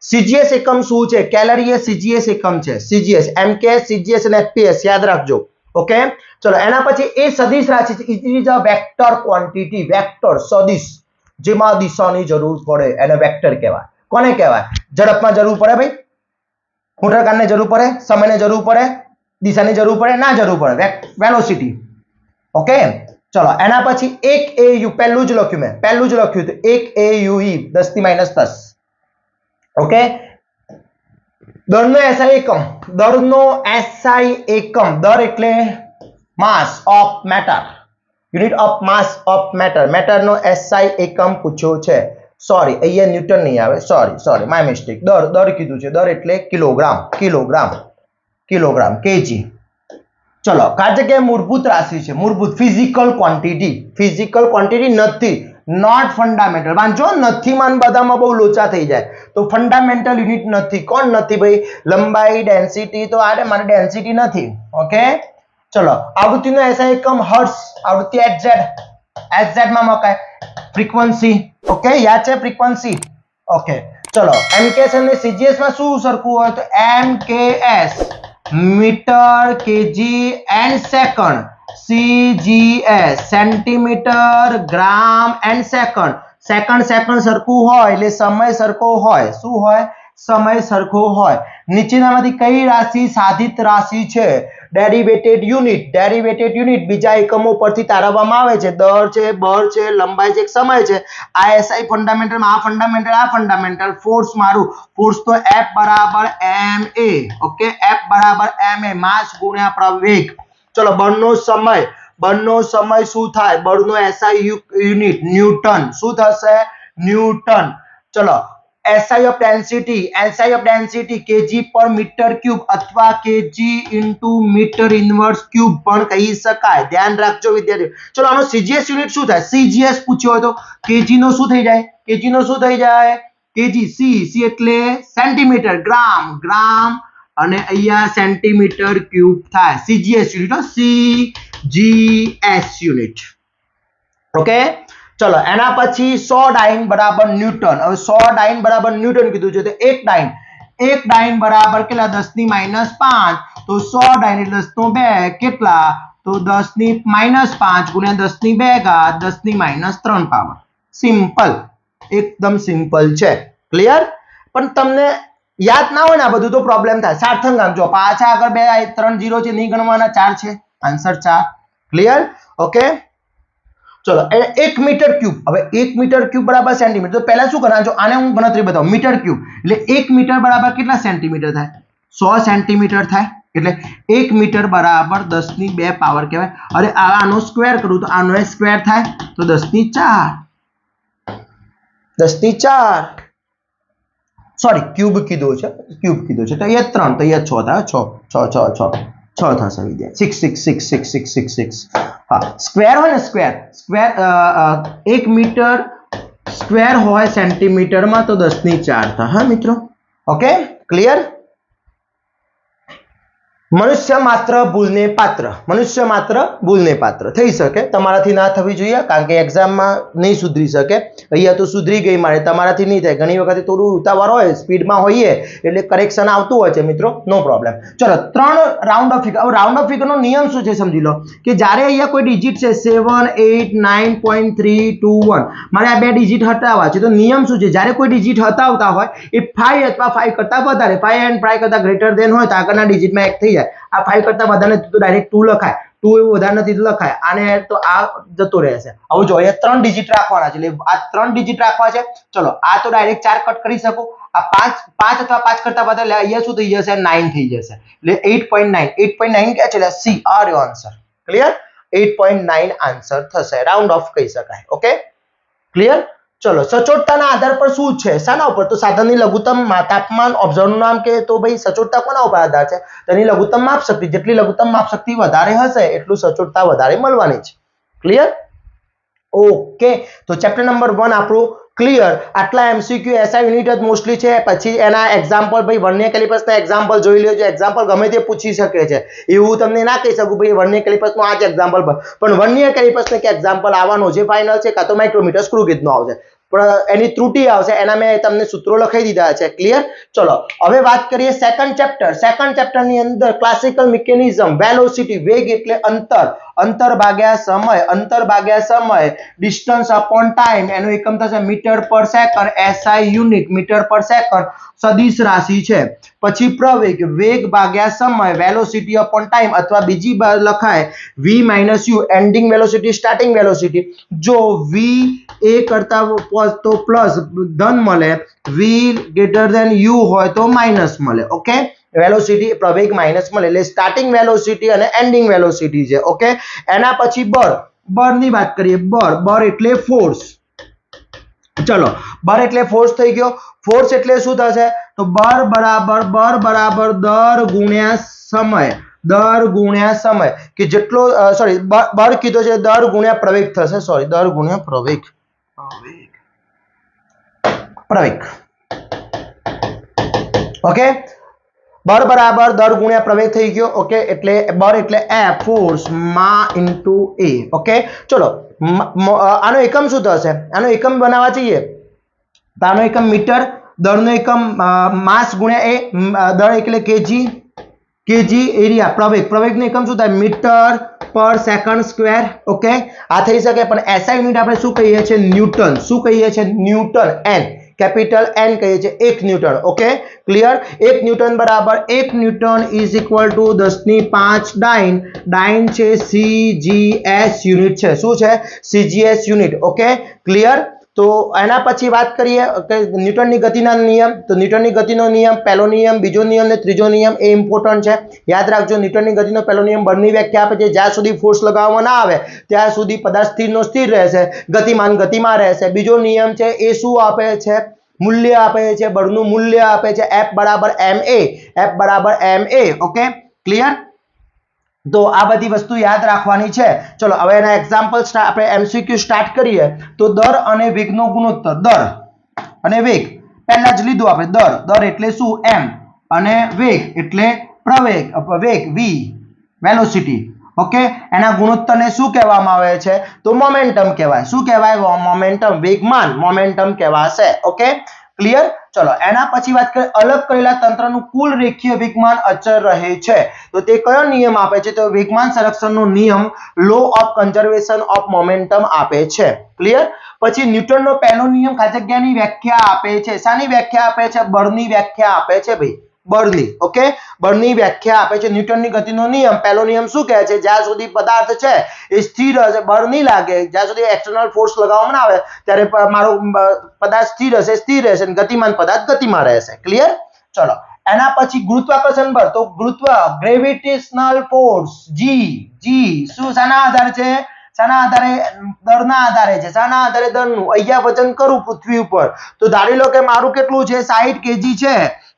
સીજીએસ એકમ શું છે, કેલરી એ સીજીએસ એકમ છે. સીજીએસ એમકે, સીજીએસ અને એફપીએસ યાદ રાખજો. ઓકે ચલો એના પછી એ સદિશ રાશિ છે, it is a vector quantity. Vector સદિશ, જેમાં દિશાની જરૂર પડે એને વેક્ટર કહેવાય. કોને કહેવાય, ઝડપમાં જરૂર પડે ભાઈ, મોટરકારને જરૂર પડે, સમયને જરૂર પડે, દિશાની જરૂર પડે, ના જરૂર પડે, વેલોસિટી. ઓકે ચલો એના પછી 1 AU, પહેલું જ લખ્યું મેં, પહેલું જ લખ્યું તો 1 AUE 10⁻10. ઓકે દળનો એસઆઈ એકમ, દળનો એસઆઈ એકમ, દર એટલે mass of matter, unit of mass of matter, મેટરનો એસઆઈ એકમ પૂછ્યો છે. સોરી અહીંયા ન્યૂટન નહીં આવે, સોરી માય મિસ્ટેક. દર કીધું છે, દર એટલે કિલોગ્રામ કેજી. ચલો આ જગ્યાએ મૂળભૂત રાશિ છે, મૂળભૂત ફિઝિકલ ક્વોન્ટિટી નથી, નોટ ફંડામેન્ટલ. વાંચો નથી માન બધામાં બહુ લોચા થઈ જાય, તો ફંડામેન્ટલ યુનિટ નથી. કોણ નથી ભાઈ, લંબાઈ, ડેન્સિટી, તો આ મારે ડેન્સિટી નથી. ઓકે ચલો આવૃત્તિનો એસઆઈ એકમ હર્ટ્ઝ, આવૃત્તિ HZ માં મકાય. ફ્રીક્વન્સી, ઓકે યાદ છે ફ્રીક્વન્સી. ઓકે ચલો MKS અને CGS માં શું સરખું હોય તો MKS metre KG and second, CGS centimetre gram and second. Second સરખું હોય એટલે સમય સરખો હોય. શું હોય? સમય સરખો હોય. નીચેનામાંથી કઈ રાશિ સાધિત રાશિ છે? ડેરિવેટેડ યુનિટ બીજા એકમો પરથી તારવવામાં આવે છે. દર છે, બળ છે, લંબાઈ છે, સમય છે. આ SI ફંડામેન્ટલ, આ ફંડામેન્ટલ ફોર્સ મારું ફોર્સ તો F બરાબર ma. ઓકે, F બરાબર ma માસ ગુણ્યા પ્રવેગ. ચલો બળનો સમય શું થાય? બળનો SI યુનિટ ન્યૂટન. શું થશે? ન્યૂટન. ચલો SI of density kg per meter cube અથવા kg into meter inverse cube પણ કહી શકાય. ધ્યાન રાખજો વિદ્યાર્થીઓ. ચલો આનો CGS યુનિટ શું થાય? CGS પૂછ્યો હોય તો kg નો શું થઈ જાય? kg. C એટલે સેન્ટીમીટર, ગ્રામ અને અહીંયા સેન્ટીમીટર ક્યુબ થાય. CGS unit, CGS unit. Okay, ચલો એના પછી 100 ડાઇન બરાબર ન્યૂટન. હવે 100 ડાઇન બરાબર ન્યૂટન કીધું છે તો એક ડાઇન બરાબર કેટલા? 10 ની -5. તો 100 ડાઇન એટલે 10 નો 2 કેટલા? તો 10 ની -5 ગુણ્યા 10 ની 2 ઘાત 10 ની -3 પાવર. સિમ્પલ, એકદમ સિમ્પલ છે. ક્લિયર? પણ તમને યાદ ના હોય ને આ બધું તો પ્રોબ્લેમ થાય. સાર્થંગાંક જો પાછા આગળ 2 3 0 છે નહીં ગણવાના, 4 છે. આન્સર 4. ક્લિયર? ઓકે, ચલો 1 મીટર ક્યુબ. હવે 1 મીટર ક્યુબ બરાબર સેન્ટીમીટર. તો પહેલા શું કરવાનું? જો આને હું ગણતરી બતાવું. મીટર ક્યુબ એટલે 1 મીટર બરાબર કેટલા સેન્ટીમીટર થાય? 100 સેન્ટીમીટર થાય. એટલે 1 મીટર બરાબર 10 ની 2 પાવર કહેવાય. અરે આનો સ્ક્વેર કરું તો આનો સ્ક્વેર થાય તો 10 ની 4. 10 ની 4 સોરી ક્યુબ કીધું છે તો અહીંયા 3 તો અહીંયા 6 થાય. 6 થશે વિદ્યાર્થી. 6. હા, સ્ક્વેર હોય ને સ્ક્વેર 1 મીટર સ્ક્વેર હોય સેન્ટીમીટરમાં તો 10 ની 4 થાય. હા મિત્રો, ઓકે, ક્લિયર? મનુષ્ય માત્ર ભૂલને પાત્ર થઈ શકે. તમારાથી ના થવી જોઈએ કારણ કે એક્ઝામમાં નહીં સુધરી શકે. અહીંયા તો સુધરી ગઈ મારે, તમારાથી નહીં થાય. ઘણી વખત થોડું ઉતાવળ હોય, સ્પીડમાં હોઈએ એટલે કરેક્શન આવતું હોય છે મિત્રો, નો પ્રોબ્લેમ. ચલો 3 રાઉન્ડ ઓફ ફિગર. હવે રાઉન્ડ ઓફ ફિગરનો નિયમ શું છે સમજી લો કે જ્યારે અહીંયા કોઈ ડિજિટ છે 7 8 9.321 મારે આ બે ડિજિટ હટાવવા છે. તો નિયમ શું છે? જ્યારે કોઈ ડિજિટ હટાવતા હોય એ 5 અથવા 5 કરતા વધારે, 5 and 5 કરતા ગ્રેટર દેન હોય તો આગળના ડિજિટમાં 1 થઈ જાય. આ 5 કરતા વધારે નથી તો ડાયરેક્ટ 2 લખાય. 2 એવું વધારે નથી તો લખાય. આને તો આ જતો રહેશે. હવે જો અહીંયા 3 ડિજિટ રાખવાના છે એટલે આ 3 ડિજિટ રાખવા છે. ચલો આ તો ડાયરેક્ટ 4 કટ કરી શકો. આ 5 અથવા 5 કરતા વધારે અહીંયા શું થઈ જશે? 9 થઈ જશે. એટલે 8.9 ક્યાં છે? C આ રહ્યો આન્સર. ક્લિયર? 8.9 આન્સર થશે. રાઉન્ડ ઓફ કહી શકાય. Okay, clear? ચલો સચોટતાના આધાર પર શું છે? શાના ઉપર? તો સાધનની લઘુત્તમ તાપમાન. ઓબ્ઝર્વરનું નામ કે તો ભાઈ સચોટતા કોના ઉપર આધાર છે? તેની લઘુત્તમ માપશક્તિ. જેટલી લઘુત્તમ માપશક્તિ વધારે હશે એટલું સચોટતા વધારે મળવાની છે. ક્લિયર? ઓકે, તો ચેપ્ટર નંબર 1 આપણું ક્લિયર. આટલા MCQ SI યુનિટ જ મોસ્ટલી છે. પછી એના એક્ઝામ્પલ ભાઈ વર્નિયર કેલિપર્સના એક્ઝામ્પલ જોઈ લેજો. એક્ઝામ્પલ ગમે તે પૂછી શકે છે. એવું તમને ના કહી શકું ભાઈ વર્નિયર કેલિપર્સનું આ જ એક્ઝામ્પલ, પણ વર્નિયર કેલિપર્સને કે એક્ઝામ્પલ આવવાનો જે ફાઇનલ છે કાં તો માઇક્રોમીટર સ્ક્રૂ ગેજનો આવશે. પણ એની ત્રુટિ આવશે એના મેં તમને સૂત્રો લખાઈ દીધા છે. ક્લિયર? ચલો હવે વાત કરીએ સેકન્ડ ચેપ્ટરની અંદર ક્લાસિકલ મિકેનિઝમ. વેલોસિટી વેગ એટલે અંતર ભાગ્યા સમય ડિસ્ટન્સ અપોન ટાઈમ. એનો એકમ થશે metre per second. SI unit metre per second સદિશ રાશિ છે. પછી પ્રવેગ વેગ ભાગ્યા સમય વેલોસિટી અપોન ટાઈમ અથવા બીજી બાજુ લખાય v - u ending velocity starting velocity. જો v a કરતા તો પ્લસ ધન મળે, v ગ્રેટર ધેન u હોય તો માઇનસ મળે. ઓકે, વેલોસિટી પ્રવેગ માઇનસ મળે એટલે સ્ટાર્ટિંગ વેલોસિટી અને એન્ડિંગ વેલોસિટી છે. ઓકે, એના પછી બળની વાત કરીએ. બળ એટલે ફોર્સ. ચલો બળ એટલે ફોર્સ થઈ ગયો. ફોર્સ એટલે શું થશે? તો બળ બરાબર દર ગુણ્યા સમય કે જેટલો સોરી બળ કીધો છે દર ગુણ્યા પ્રવેગ થશે. સોરી દર ગુણ્યા પ્રવેગ. ઓકે, બળ બરાબર દર ગુણ્યા પ્રવેગ થઈ ગયો. ઓકે, એટલે બળ એટલે F ફોર્સ માં ઇન્ટુ A. ઓકે, ચલો આનો એકમ શું થશે? આનો એકમ બનાવવા જઈએ તો આનો એકમ મીટર દળનો એકમ માસ ગુણ્યા એ, દળ એટલે કેજી, કેજી એરિયા, પ્રવેગનો એકમ શું થાય? Metre per second square. Okay, આ થઈ શકે. પણ એસઆઈ યુનિટ આપણે શું કહીએ છીએ? ન્યૂટન. શું કહીએ છીએ? ન્યૂટન. એન, કેપિટલ એન કહીએ છીએ, 1 ન્યૂટન. Okay, clear? 1 ન્યૂટન બરાબર 1 ન્યૂટન ઇઝ ઇક્વલ ટુ 10⁵ ડાઇન. ડાઇન છે સીજીએસ યુનિટ છે. શું છે? CGS unit. Okay, clear? તો એના પછી વાત કરીએ કે ન્યૂટનની ગતિના નિયમ. તો ન્યૂટનની ગતિનો નિયમ, પહેલો નિયમ, બીજો નિયમ ને ત્રીજો નિયમ એ ઇમ્પોર્ટન્ટ છે. યાદ રાખજો, ન્યૂટનની ગતિનો પહેલો નિયમ બળની વ્યાખ્યા આપે છે, જ્યાં સુધી ફોર્સ લગાવવામાં ના આવે ત્યાં સુધી પદાર્થ સ્થિરનો સ્થિર રહેશે, ગતિમાન ગતિમાં રહેશે. બીજો નિયમ છે એ શું આપે છે? મૂલ્ય આપે છે, બળનું મૂલ્ય આપે છે, F બરાબર ma. F બરાબર ma. Okay, clear? તો આ બધી વસ્તુ યાદ રાખવાની છે. ચલો હવે એના એક્ઝામ્પલ આપણે એમસીક્યુ સ્ટાર્ટ કરીએ. તો દર અને વેગનો ગુણોત્તર, દર અને વેગ પહેલા જ લીધું આપણે. દર એટલે શું? m, અને વેગ એટલે પ્રવેગ, વેગ v, વેલોસિટી. ઓકે, એના ગુણોત્તરને શું કહેવામાં આવે છે? તો મોમેન્ટમ કહેવાય. શું કહેવાય? મોમેન્ટમ. વેગમાન મોમેન્ટમ કહેવાશે. Okay, clear? ચલો એના પછી વાત કરીએ અલગ કરેલા તંત્રનું કુલ રેખીય વેગમાન અચળ રહે છે. તો તે કયો નિયમ આપે છે? તો વેગમાન સંરક્ષણનો નિયમ, law of conservation of momentum આપે છે. ક્લિયર? પછી ન્યૂટનનો પહેલો નિયમ ખાજગ્યાની વ્યાખ્યા આપે છે. શાની વ્યાખ્યા આપે છે? બળની વ્યાખ્યા આપે છે ભાઈ, બળની. ઓકે, બળની વ્યાખ્યા આપે છે. ન્યૂટનની ગતિનો નિયમ, પહેલો નિયમ શું કહે છે? જ્યાં સુધી પદાર્થ છે એ સ્થિર હશે, બળ નહીં લાગે, જ્યાં સુધી એક્સટર્નલ ફોર્સ લગાવવામાં ના આવે ત્યારે મારો પદાર્થ સ્થિર હશે, સ્થિર રહેશે, ગતિમાન પદાર્થ ગતિમાં રહેશે. ક્લિયર? ચલો એના પછી ગુરુત્વાકર્ષણ બળ. તો ગ્રેવિટેશનલ ફોર્સ જી શું શાના આધારે છે? શાના આધારે? દળના આધારે છે. શાના આધારે? દળનું. અહીંયા વજન કરું પૃથ્વી ઉપર, તો ધારી લો કે મારું કેટલું છે? 60 kg છે,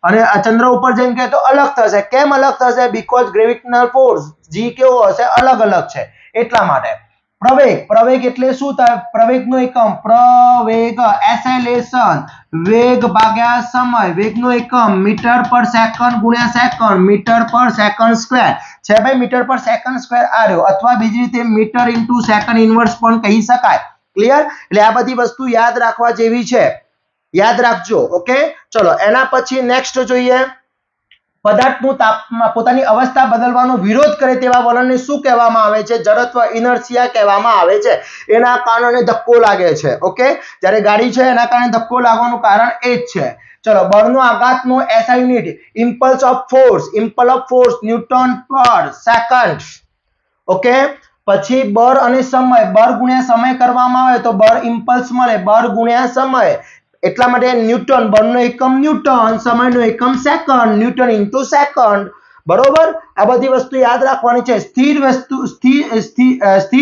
અને ચંદ્ર ઉપર જઈને કે તો અલગ થશે. કેમ અલગ થશે? બીકોઝ ગ્રેવિટેશનલ ફોર્સ જી કેવો હશે? અલગ અલગ છે, એટલા માટે. પ્રવેગ એટલે શું થાય? પ્રવેગનો એકમ, પ્રવેગ, એસેલેરેશન, વેગ ભાગ્યા સમય. વેગનો એકમ મીટર પર સેકન્ડ ગુણ્યા second, metre per second square છે ભાઈ. મીટર પર સેકન્ડ સ્ક્વેર આ રહ્યો, અથવા બીજી રીતે મીટર ઇન્ટુ સેકન્ડ ઇન્વર્સ પણ કહી શકાય. ક્લિયર? એટલે આ બધી વસ્તુ યાદ રાખવા જેવી છે, યાદ રાખજો. ઓકે, ચલો એના પછી નેક્સ્ટ જોઈએ. પદાર્થનું તાપમાન પોતાની અવસ્થા બદલવાનો વિરોધ કરે તેવા વલણને શું કહેવામાં આવે છે? જડત્વ, ઇનર્શિયા કહેવામાં આવે છે. એના કારણે ધક્કો લાગે છે. ઓકે, જ્યારે ગાડી છે એના કારણે ધક્કો લાગવાનું કારણ એ જ છે. ચલો બળનો આઘાતનો SI unit, impulse of force, newton per second. Okay, પછી બળ અને સમય, બળ ગુણ્યા સમય કરવામાં આવે તો બળ ઇમ્પલ્સ મળે, બળ ગુણ્યા સમય. એટલા માટે ન્યૂટન, બળનો એકમ ન્યૂટન, સમયનો એકમ સેકન્ડ, ન્યૂટન ઇન્ટુ સેકન્ડ. બરોબર? આ બધી વસ્તુ યાદ રાખવાની છે. સ્થિર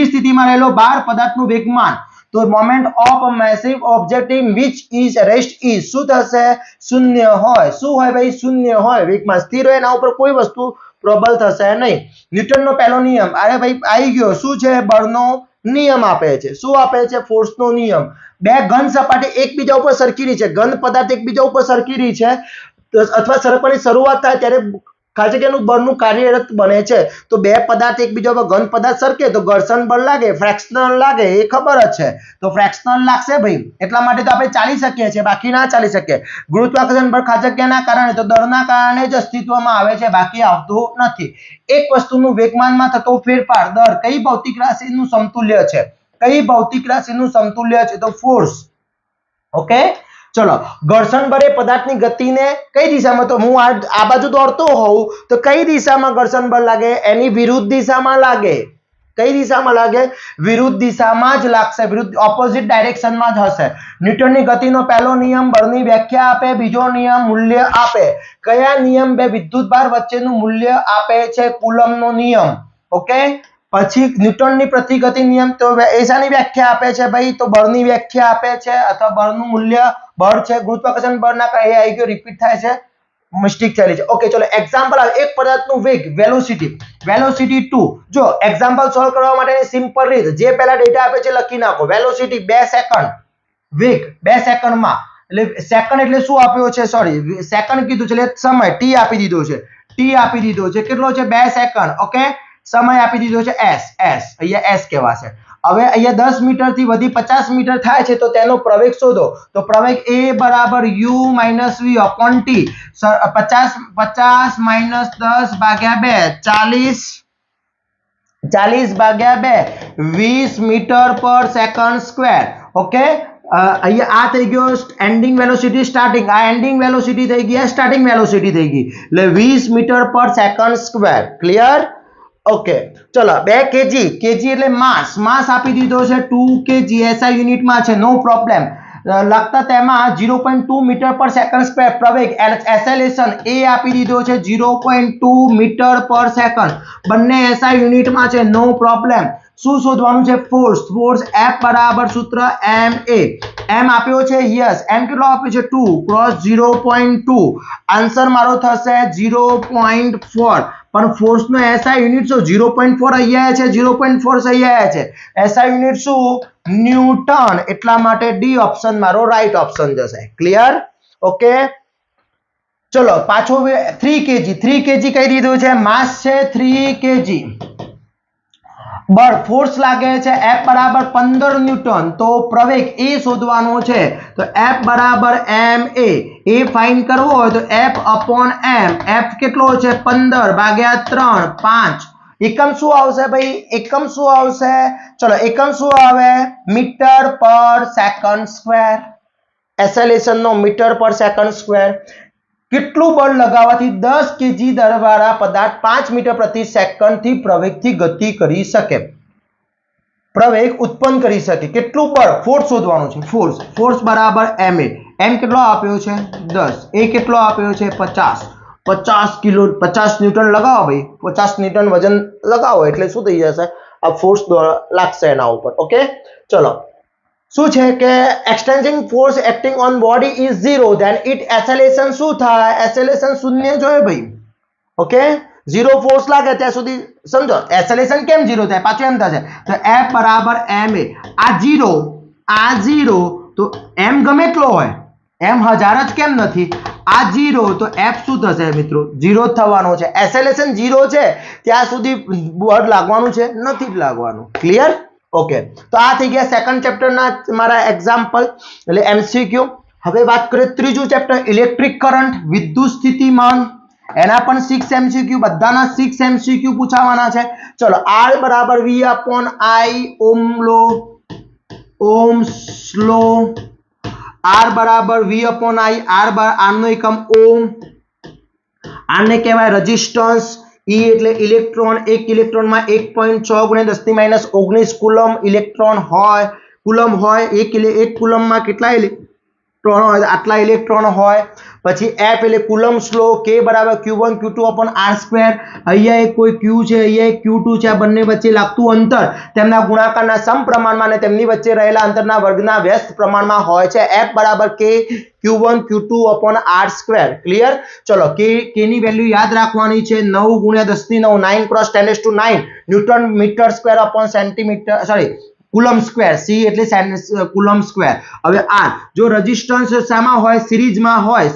સ્થિતિમાં રહેલો ભાર પદાર્થનું વેગમાન. તો moment of massive object in which is rest is શું થશે? શૂન્ય હોય. શું હોય ભાઈ? શૂન્ય હોય. વેગમાન સ્થિર હોય, એના ઉપર કોઈ વસ્તુ પ્રબળ થશે નહીં. ન્યૂટનનો પહેલો નિયમ, અરે ભાઈ આવી ગયો. શું છે? બળનો નિયમ આપે છે. શું આપે છે? ફોર્સનો નિયમ. બે ઘન સપાટી એકબીજા ઉપર સરકી રહી છે, ઘન પદાર્થ એકબીજા ઉપર સરકી રહી છે, અથવા સરકવાની શરૂઆત થાય ત્યારે ખાજગ્યાનું બળનું કાર્યરત બને છે. તો બે પદાર્થ એકબીજા ઉપર ઘન પદાર્થ સરકે તો ઘર્ષણ બળ લાગે, ફ્રેક્શનલ લાગે, એ ખબર જ છે. તો ફ્રેક્શનલ લાગશે ભાઈ, એટલા માટે તો આપણે ચાલી શકીએ છીએ, બાકી ના ચાલી શકીએ. ગુરુત્વાકર્ષણ બળ ખાજગ્યાના કારણે, તો દળના કારણે જ અસ્તિત્વમાં આવે છે, બાકી આવતું નથી. એક વસ્તુનું વેગમાનમાં થતો ફેરફાર, દર કઈ ભૌતિક રાશિનું સમતુલ્ય છે? કઈ ભૌતિક રાશિનું સમતુલ્ય છે? તો ફોર્સ. ઓકે, ચલો ઘર્ષણ બળે પદાર્થની ગતિને કઈ દિશામાં, તો હું આ બાજુ દોડતો હોઉં તો કઈ દિશામાં ઘર્ષણ બળ લાગે? એની વિરુદ્ધ દિશામાં લાગે. કઈ દિશામાં લાગે? વિરુદ્ધ દિશામાં જ લાગશે, વિરુદ્ધ ઓપોઝિટ ડાયરેક્શનમાં જ હશે. ન્યૂટનની ગતિનો પહેલો નિયમ બળની વ્યાખ્યા આપે, બીજો નિયમ મૂલ્ય આપે. કયા નિયમ બે વિદ્યુતભાર વચ્ચેનું મૂલ્ય આપે છે? કુલમ્બનો નિયમ. ઓકે, પછી ન્યૂટનની પ્રતિગતિ નિયમ, તો એસાની વ્યાખ્યા આપે છે ભાઈ? તો બળની વ્યાખ્યા આપે છે, અથવા બળનું મૂલ્ય બળ છે. ગુરુત્વાકર્ષણ બળના એ આવી ગયો, રિપીટ થાય છે, મિસ્ટેક થયેલી છે. ઓકે, ચલો એક્ઝામ્પલ આવે. એક પદાર્થનું વેગ, વેલોસિટી 2. જો એક્ઝામ્પલ સોલ્વ કરવા માટે સિમ્પલ રીત, જે પહેલા ડેટા આપે છે લખી નાખો. વેલોસિટી 2 સેકન્ડ, વેગ 2 સેકન્ડમાં, એટલે સેકન્ડ એટલે શું આપ્યો છે? સોરી, સેકન્ડ કીધું છે એટલે સમય ટી આપી દીધો છે. ટી આપી દીધો છે, કેટલો છે? 2 સેકન્ડ. ઓકે, સમય આપી દીધો છે s, અહીંયા s કહેવાશે. હવે અહીંયા 10 મીટર થી વધી 50 મીટર થાય છે તો તેનો પ્રવેગ શોધો તો પ્રવેગ a બરાબર u - v upon t 50 minus 10 ભાગ્યા 2 40 ભાગ્યા 2 20 metre per second square okay અહીંયા આ થઈ ગયો એન્ડિંગ વેલોસિટી સ્ટાર્ટિંગ આ એન્ડિંગ વેલોસિટી થઈ ગઈ સ્ટાર્ટિંગ વેલોસિટી થઈ ગઈ એટલે 20 metre per second square clear okay ચલો 2 kg kg એટલે માસ આપી દીધો છે 2 kg SI યુનિટમાં છે નો પ્રોબ્લેમ લખતા તેમાં 0.2 મીટર પર સેકન્ડ સ્ક્વેર પ્રવેગ એસેલેરેશન a આપી દીધો છે 0.2 મીટર પર સેકન્ડ બંને SI યુનિટમાં છે નો પ્રોબ્લેમ શું શોધવાનું છે ફોર્સ F બરાબર સૂત્ર m આપ્યો છે યસ m કેટલો આપ્યો છે 2 ક્રોસ 0.2 આન્સર મારો થશે 0.4 પણ ફોર્સ નો SI યુનિટ શું 0.4 અહીંયા છે 0.4 અહીંયા છે SI યુનિટ શું ન્યૂટન એટલા માટે ડી ઓપ્શન મારો રાઈટ ઓપ્શન જશે ક્લિયર ઓકે ચલો પાછો 3 kg કહી દીધું છે માસ છે 3 kg બળ ફોર્સ લાગે છે F બરાબર 15 ન્યૂટન તો પ્રવેગ A શોધવાનો છે તો F બરાબર ma એ ફાઇન્ડ કરવો હોય તો F upon m F કેટલો છે 15 ભાગ્યા 3 5 એકમ શું આવશે ભાઈ એકમ શું આવશે ચલો એકમ શું આવે મીટર પર સેકન્ડ સ્ક્વેર એસેલેરેશન નો મીટર પર સેકન્ડ સ્ક્વેર કેટલું બળ લગાવવાથી 10 kg દળવાળા પદાર્થ 5 મીટર પ્રતિ સેકન્ડ થી પ્રવેગથી ગતિ કરી શકે પ્રવેગ ઉત્પન્ન કરી શકે કેટલું બળ ફોર્સ શોધવાનું છે ફોર્સ બરાબર ma m કેટલો આપ્યો છે 10 a કેટલો આપ્યો છે 50 ન્યૂટન લગાવો ભાઈ 50 ન્યૂટન વજન લગાવો એટલે શું થઈ જશે આ ફોર્સ લાગશે એના ઉપર ઓકે ચલો શું છે કે extending force acting on body is 0 then it acceleration શું થાય acceleration શૂન્ય જોઈએ ભાઈ ઓકે 0 ફોર્સ લાગે ત્યાં સુધી સમજો acceleration કેમ 0 થાય પાછું એમ થશે તો F બરાબર ma આ 0 તો m ગમે એટલો હોય m 1000 જ કેમ નથી આ 0 તો F શું થશે મિત્રો 0 થવાનો છે acceleration 0 છે ત્યાં સુધી બળ લાગવાનું છે નથી જ લાગવાનું ક્લિયર ઓકે તો આ થઈ ગયા સેકન્ડ ચેપ્ટર ના મારા એક્ઝામ્પલ એટલે MCQ હવે વાત કરીએ ત્રીજું ચેપ્ટર ઇલેક્ટ્રિક કરંટ વિદ્યુત સ્થિતિમાન એના પણ 6 MCQ બધાના 6 MCQ પૂછાવાના છે ચલો R બરાબર V upon I ohms law R બરાબર V upon I R નો એકમ ઓહમ આને કહેવાય રેઝિસ્ટન્સ E એટલે ઇલેક્ટ્રોન એક ઇલેક્ટ્રોનમાં 1.6 × 10⁻19 કુલમ હોય એક કુલમમાં કેટલા ઇલેક્ટ્રોન હોય આટલા ઇલેક્ટ્રોન હોય પછી F એટલે કુલમ સ્લો K બરાબર Q1 Q2 r². અહીંયા એક કોઈ Q છે અહીંયા એક Q2 છે આ બંને વચ્ચે લાગતું અંતર તેમના ગુણાકારના સમપ્રમાણમાં અને તેમની વચ્ચે રહેલા અંતરના વર્ગના વ્યસ્ત પ્રમાણમાં હોય છે F બરાબર K Q1 Q2 r². Clear ચલો K ની વેલ્યુ યાદ રાખવાની છે 9 × 10⁹ 9 × 10⁹ newton metre square upon centimetre sorry coulomb square C એટલે કુલમ સ્ક્વેર. હવે R જો રેઝિસ્ટન્સ શામાં હોય સિરીઝમાં હોય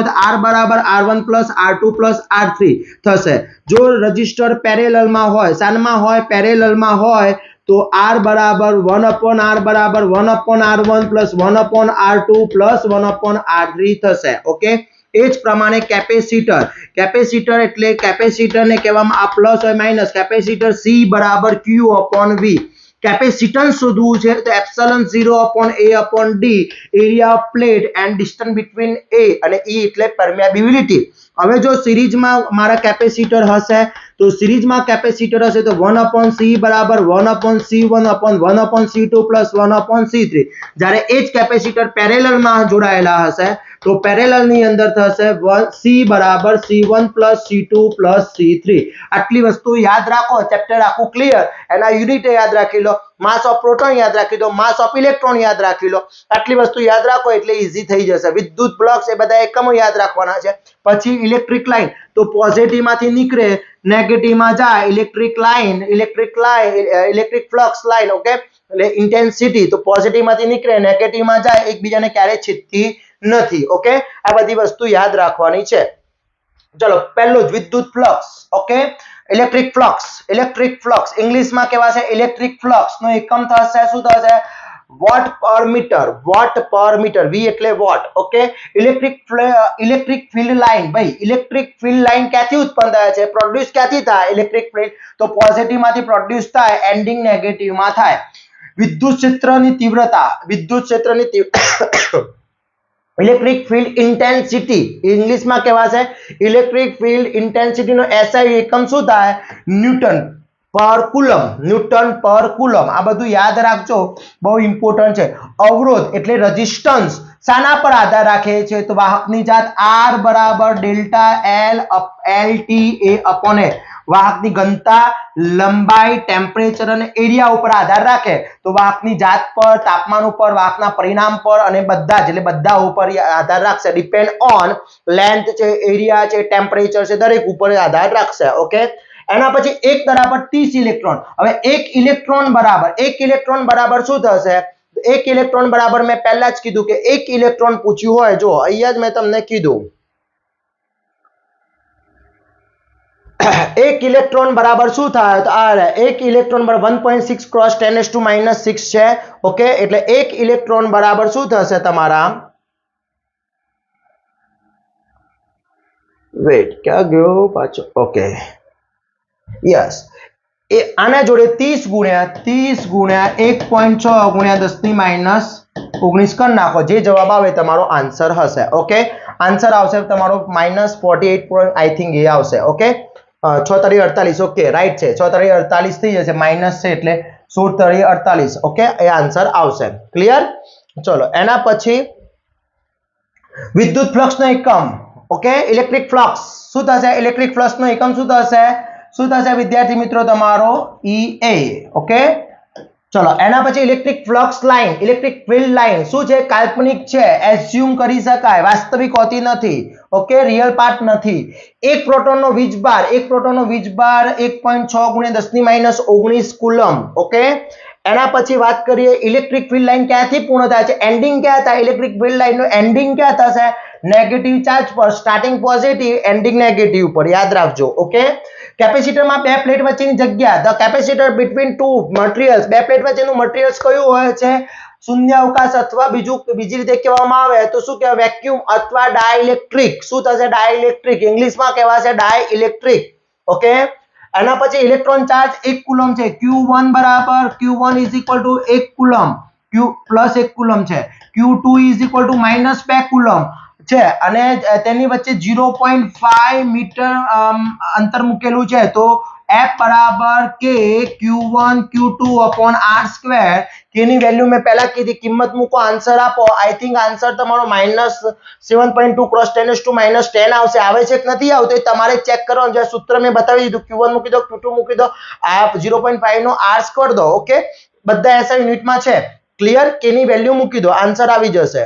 તો R બરાબર R1 + R2 + R3 થશે. જો રેઝિસ્ટર પેરેલલમાં હોય શામાં હોય પેરેલલમાં હોય તો R બરાબર 1/R બરાબર 1/R1 + 1/R2 + 1/R3 થશે. ઓકે એ જ પ્રમાણે કેપેસિટર એટલે કેપેસિટરને કહેવામાં આ પ્લસ હોય માઈનસ કેપેસિટર C બરાબર Q/V. કેપેસિટન્સ શોધવું છે તો ε0/A/d area of plate and distance between A અને E એટલે પરમેબિલિટી. હવે જો સિરીઝમાં મારા કેપેસિટર હશે તો સિરીઝમાં કેપેસિટર હશે તો 1/C બરાબર 1/C1 1/C2 + 1/C3. જ્યારે એ જ કેપેસિટર પેરેલલમાં જોડાયેલા હશે તો પેરેલલની અંદર થશે C બરાબર C1 + C2 + C3. આટલી વસ્તુ યાદ રાખો ચેપ્ટર આખું ક્લિયર એના યુનિટ યાદ રાખી લો માસ ઓફ પ્રોટોન યાદ રાખી દો માસ ઓફ ઇલેક્ટ્રોન યાદ રાખી લો આટલી વસ્તુ યાદ રાખો એટલે ઈઝી થઈ જશે. વિદ્યુત બ્લોક્સ એ બધા એકમો યાદ રાખવાના છે. પછી ઇલેક્ટ્રિક લાઇન તો પોઝિટિવ માંથી નીકળે નેગેટિવ માં જાય ઇલેક્ટ્રિક ફ્લક્સ લાઇન ઓકે એટલે ઇન્ટેન્સિટી તો પોઝિટિવ માંથી નીકળે નેગેટિવ માં જાય એકબીજાને ક્યારે છેદતી નથી. ઓકે આ બધી વસ્તુ યાદ રાખવાની છે. ચલો પહેલો જ વિદ્યુત ફ્લક્સ ઓકે ઇલેક્ટ્રિક ફ્લક્સ ઇંગ્લિશમાં કહેવાશે ઇલેક્ટ્રિક ફ્લક્સ નો એકમ થશે શું થશે વોટ પર મીટર વી એટલે volt okay electric field line ભાઈ ઇલેક્ટ્રિક ફિલ્ડ લાઇન ક્યાંથી ઉત્પન્ન થાય છે પ્રોડ્યુસ ક્યાંથી થાય ઇલેક્ટ્રિક ફિલ્ડ તો પોઝિટિવ માંથી પ્રોડ્યુસ થાય એન્ડિંગ નેગેટિવ માં થાય વિદ્યુત ક્ષેત્રની તીવ્રતા ઇલેક્ટ્રિક ફિલ્ડ ઇન્ટેન્સિટી ઇંગ્લિશમાં કહેવાશે ઇલેક્ટ્રિક ફિલ્ડ ઇન્ટેન્સિટી નો એસઆઈ એકમ શું થાય ન્યૂટન પર કુલમ આ બધું યાદ રાખજો બહુ ઇમ્પોર્ટન્ટ છે અવરોધ એટલે રેઝિસ્ટન્સ શાના પર આધાર રાખે છે તો વાહકની જાત R બરાબર delta L T A upon A વાહકની ઘનતા લંબાઈ ટેમ્પરેચર અને એરિયા ઉપર આધાર રાખે તો વાહકની જાત પર તાપમાન ઉપર વાહકના પરિણામ પર અને બધા જ એટલે બધા ઉપર આધાર રાખશે ડિપેન્ડ ઓન લેન્થ છે એરિયા છે ટેમ્પરેચર છે દરેક ઉપર આધાર રાખશે ઓકે એના પછી એક દડા પર 30 ઇલેક્ટ્રોન હવે એક ઇલેક્ટ્રોન બરાબર શું થશે એક ઇલેક્ટ્રોન બરાબર મેં પહેલા જ કીધું કે એક ઇલેક્ટ્રોન પૂછ્યું હોય જો અહીંયા જ મેં તમને કીધું એક ઇલેક્ટ્રોન બરાબર શું થાય તો આ એક ઇલેક્ટ્રોન બરાબર 1.6 ક્રોસ 10⁻⁶ છે ઓકે એટલે એક ઇલેક્ટ્રોન બરાબર શું થશે તમારા વેટ ક્યાં ગયો પાછો ઓકે યસ એ આના જોડે 30 ગુણ્યા 1.6 ગુણ્યા 10⁻⁻19 કરી નાખો જે જવાબ આવે તમારો આન્સર હશે ઓકે આન્સર આવશે તમારો -48 આઈ થિંક એ આવશે ઓકે 6 * 48 ઓકે રાઈટ છે 6 * 48 થઈ જશે માઈનસ છે એટલે 16 * 48 ઓકે એ આન્સર આવશે ક્લિયર ચલો એના પછી વિદ્યુત ફ્લક્સ નો એકમ ઓકે ઇલેક્ટ્રિક ફ્લક્સ શું થશે ઇલેક્ટ્રિક ફ્લક્સ નો એકમ શું થશે વિદ્યાર્થી મિત્રો તમારો EA ઓકે ચલો એના પછી electric flux line electric field line શું છે કાલ્પનિક છે એસ્યુમ કરી શકાય વાસ્તવિક હોતી નથી ઓકે રિયલ પાર્ટ નથી એક પ્રોટોનનો વીજભાર 1.6 ગુણ્યા 10⁻⁹ કુલમ ઓકે એના પછી વાત કરીએ ઇલેક્ટ્રિક ફિલ્ડ લાઇન ક્યાંથી પૂર્ણ થાય છે એન્ડિંગ ક્યાં થાય ઇલેક્ટ્રિક ફિલ્ડ લાઇન નો એન્ડિંગ ક્યાં થશે નેગેટિવ ચાર્જ પર સ્ટાર્ટિંગ પોઝિટિવ એન્ડિંગ નેગેટિવ પર યાદ રાખજો ઓકે કેપેસિટરમાં બે પ્લેટ વચ્ચેની જગ્યા the capacitor between two materials બે પ્લેટ વચ્ચેનું મટીરીયલ્સ કયું હોય છે શૂન્યાવકાશ અથવા બીજી રીતે કહેવામાં આવે તો શું કહેવાય વેક્યુમ અથવા ડાઇલેક્ટ્રિક શું થશે ડાઇલેક્ટ્રિક ઇંગ્લિશમાં કહેવાશે ડાઇલેક્ટ્રિક ઓકે એના પછી ઇલેક્ટ્રોન ચાર્જ 1 કુલમ છે Q1 બરાબર Q1 = 1 coulomb Q plus 1 coulomb છે Q2 = -2 કુલમ છે અને તેની વચ્ચે 0.5 મીટર અંતર મૂકેલું છે તો F બરાબર K Q1 Q2 r² K ની વેલ્યુ મેં પહેલા કીધી કિંમત મૂકો આન્સર આપો આઈ થિંક આન્સર તમારો -7.2 ક્રોસ 10⁻⁻10 આવશે આવે છે કે નથી આવતો એ તમારે ચેક કરવાનું જે સૂત્ર મેં બતાવી દીધું Q1 મૂકી દો Q2 મૂકી દો આ 0.5 નો r કરી દો ઓકે બધા એસઆઈ યુનિટમાં છે ક્લિયર K ની વેલ્યુ મૂકી દો આન્સર આવી જશે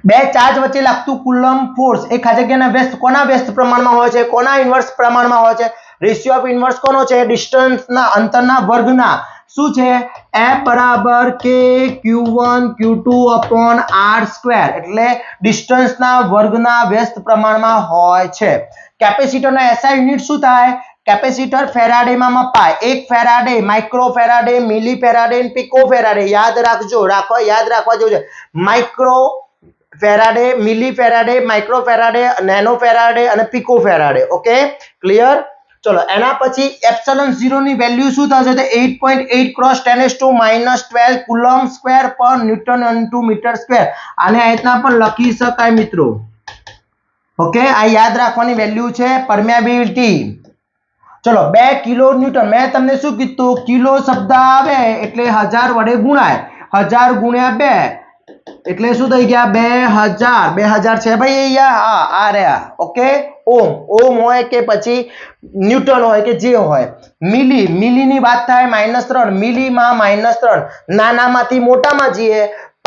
બે ચાર્જ વચ્ચે લાગતું કુલમ ફોર્સ એક જગ્યાના વ્યસ્ત કોના વ્યસ્ત પ્રમાણમાં હોય છે કોના ઇન્વર્સ પ્રમાણમાં હોય છે રેશિયો ઓફ ઇન્વર્સ કોનો છે ડિસ્ટન્સના અંતરના વર્ગના શું છે F બરાબર K Q1 Q2 r² એટલે ડિસ્ટન્સના વર્ગના વ્યસ્ત પ્રમાણમાં હોય છે કેપેસિટરના એસઆઈ યુનિટ શું થાય કેપેસિટર ફેરાડેમાં મપાય 1 farad micro farad milli farad અને પિકો ફેરાડે યાદ રાખવા જેવું છે micro farad milli farad micro farad nano farad અને પિકો ફેરાડે ઓકે ક્લિયર ચલો એના પછી ε0 ની વેલ્યુ શું થશે તો 8.8 ક્રોસ 10⁻⁻12 કુલમ સ્ક્વેર પર ન્યૂટન ઇન્ટુ મીટર સ્ક્વેર આને આ રીતના પણ લખી શકાય મિત્રો ઓકે આ યાદ રાખવાની વેલ્યુ છે પરમેબિલિટી ચલો 2 કિલો ન્યૂટન મેં તમને શું કીધું કિલો શબ્દ આવે એટલે 1000 વડે ગુણાય 1000 ગુણ્યા 2 એટલે શું થઈ ગયા 2000 છે ભાઈ અહીંયા હા આ રહ્યા ઓકે ઓમ હોય કે પછી ન્યૂટન હોય કે જે હોય મિલી ની વાત થાય -3 મિલીમાં -3 નાનામાંથી મોટામાં જઈએ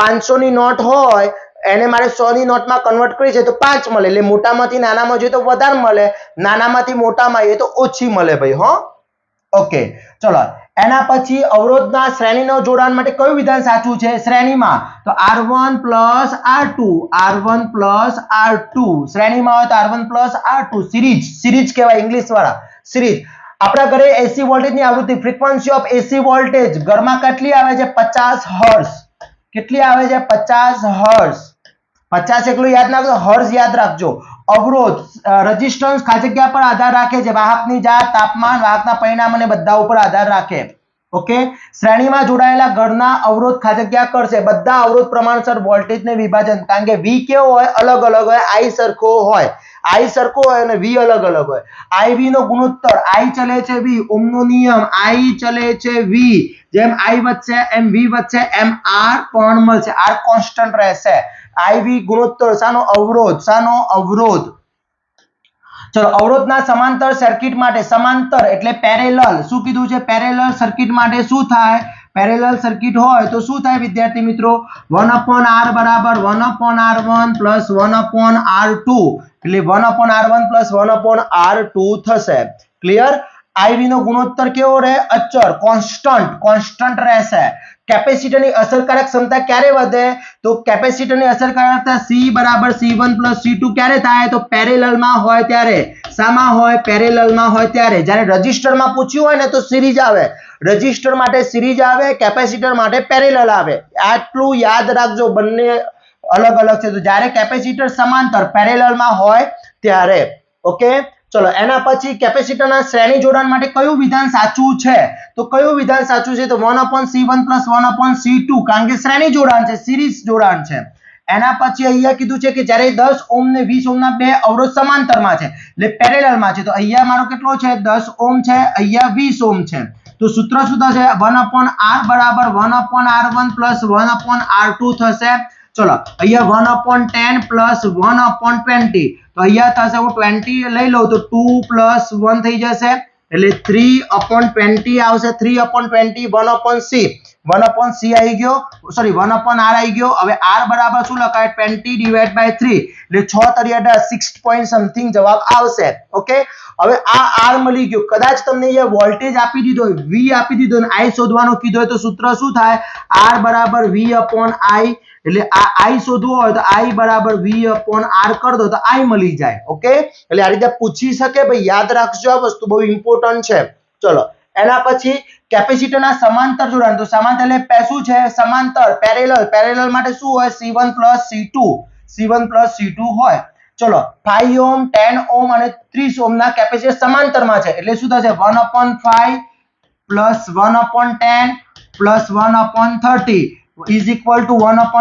500 ની નોટ હોય એને મારે 100 ની નોટમાં કન્વર્ટ કરી છે તો 5 મળે એટલે મોટામાંથી નાનામાં જોઈએ તો વધારે મળે નાનામાંથી મોટામાં જોઈએ તો ઓછી મળે ભાઈ હો ઓકે ચલો એના પછી અવરોધના શ્રેણીનો જોડાણ માટે કયું વિધાન સાચું છે શ્રેણીમાં તો R1 + R2 શ્રેણીમાં હોય તો R1 + R2 સિરીઝ કહેવાય ઇંગ્લિશ વાળા સિરીઝ આપણા ઘરે એસી વોલ્ટેજની આવૃત્તિ ફ્રીક્વન્સી ઓફ એસી વોલ્ટેજ ઘરમાં કેટલી આવે છે 50 હર્ટ્ઝ કેટલી આવે છે 50 હર્ટ્ઝ 50 એકલું યાદ ના રાખજો હર્ટ્ઝ યાદ રાખજો અવરોધ રેઝિસ્ટન્સ ખાલી જગ્યા પર આધાર રાખે છે વાહકની જાત તાપમાન વાહકના પરિણામ અને બધા ઉપર આધાર રાખે ઓકે શ્રેણીમાં જોડાયેલા ઘરના અવરોધ ખાલી જગ્યા કરશે બધા અવરોધ પ્રમાણસર વોલ્ટેજને વિભાજન કારણ કે V કેવો હોય અલગ અલગ હોય I સરખો હોય I સરખો હોય અને V અલગ અલગ હોય IV નો ગુણોત્તર I ચલે છે V ઓહમનો નિયમ I ચલે છે V જેમ I વધશે એમ V વધશે એમ R પણ મળશે R કોન્સ્ટન્ટ રહેશે IV ગુણોત્તર સાનો અવરોધ ચલો અવરોધના સમાંતર સર્કિટ માટે સમાંતર એટલે પેરેલલ શું કીધું છે પેરેલલ સર્કિટ માટે શું થાય પેરેલલ સર્કિટ હોય તો શું થાય વિદ્યાર્થી મિત્રો 1/r બરાબર 1/r1 + 1/r2 એટલે 1/r1 + 1/r2 થશે ક્લિયર IV નો ગુણોત્તર કેવો રહે અચળ કોન્સ્ટન્ટ રહેશે કેપેસિટરની અસરકારક ક્ષમતા ક્યારે વધે તો કેપેસિટરની અસરકારકતા C = C1 + C2 ક્યારે થાય તો પેરેલલમાં હોય ત્યારે સામાં હોય પેરેલલમાં હોય ત્યારે જ્યારે રેઝિસ્ટરમાં પૂછ્યું હોય ને તો સિરીઝ આવે રેઝિસ્ટર માટે સિરીઝ આવે કેપેસિટર માટે પેરેલલ આવે આટલું યાદ રાખજો બંને અલગ અલગ છે તો જ્યારે કેપેસિટર સમાંતર પેરેલલમાં હોય ત્યારે ઓકે ચલો એના પછી કેપેસિટરના શ્રેણી જોડાણ માટે કયું વિધાન સાચું છે તો કયું વિધાન સાચું છે તો 1/C1 + 1/C2 કારણ કે શ્રેણી જોડાણ છે સિરીઝ જોડાણ છે એના પછી અહીંયા કીધું છે કે જ્યારે 10 ઓહ્મ ને 20 ઓહ્મના બે અવરોધ સમાંતરમાં છે એટલે પેરેલલમાં છે તો અહીંયા મારો કેટલો છે 10 ઓહ્મ છે અહીંયા 20 ઓહ્મ છે તો સૂત્ર શું થશે 1/r બરાબર 1/r1 + 1/r2 થશે ચલો અહીંયા 1/10 + 1/20 તો અહીંયા થશે હું 20 લઈ લઉં તો 2 + 1 થઈ જશે એટલે 3/20 આવશે 3/20 1/c 1/c આવી ગયો સોરી 1/r આવી ગયો હવે r બરાબર શું લખાય 20/3 એટલે 6 * 18 6 point something જવાબ આવશે ઓકે હવે આ r મળી ગયો કદાચ તમને અહીંયા વોલ્ટેજ આપી દીધો હોય v આપી દીધો અને i શોધવાનો કીધો હોય તો સૂત્ર શું થાય r = v/i એટલે આ i શોધવો હોય તો i = v/r કર દો તો i મળી જાય ઓકે એટલે આ રીતે પૂછી શકે ભાઈ યાદ રાખજો આ વસ્તુ બહુ ઇમ્પોર્ટન્ટ છે ચલો એના પછી કેપેસિટરના સમાંતર જોડાણ તો સમાંતર એટલે શું છે સમાંતર પેરેલલ માટે શું હોય C1 + C2 હોય ચલો 5 ઓહ્મ 10 ઓહ્મ અને 30 ઓહ્મ ના કેપેસિટર સમાંતરમાં છે એટલે શું થશે 1/5 + 1/10 + 1/30 is equal to 1/r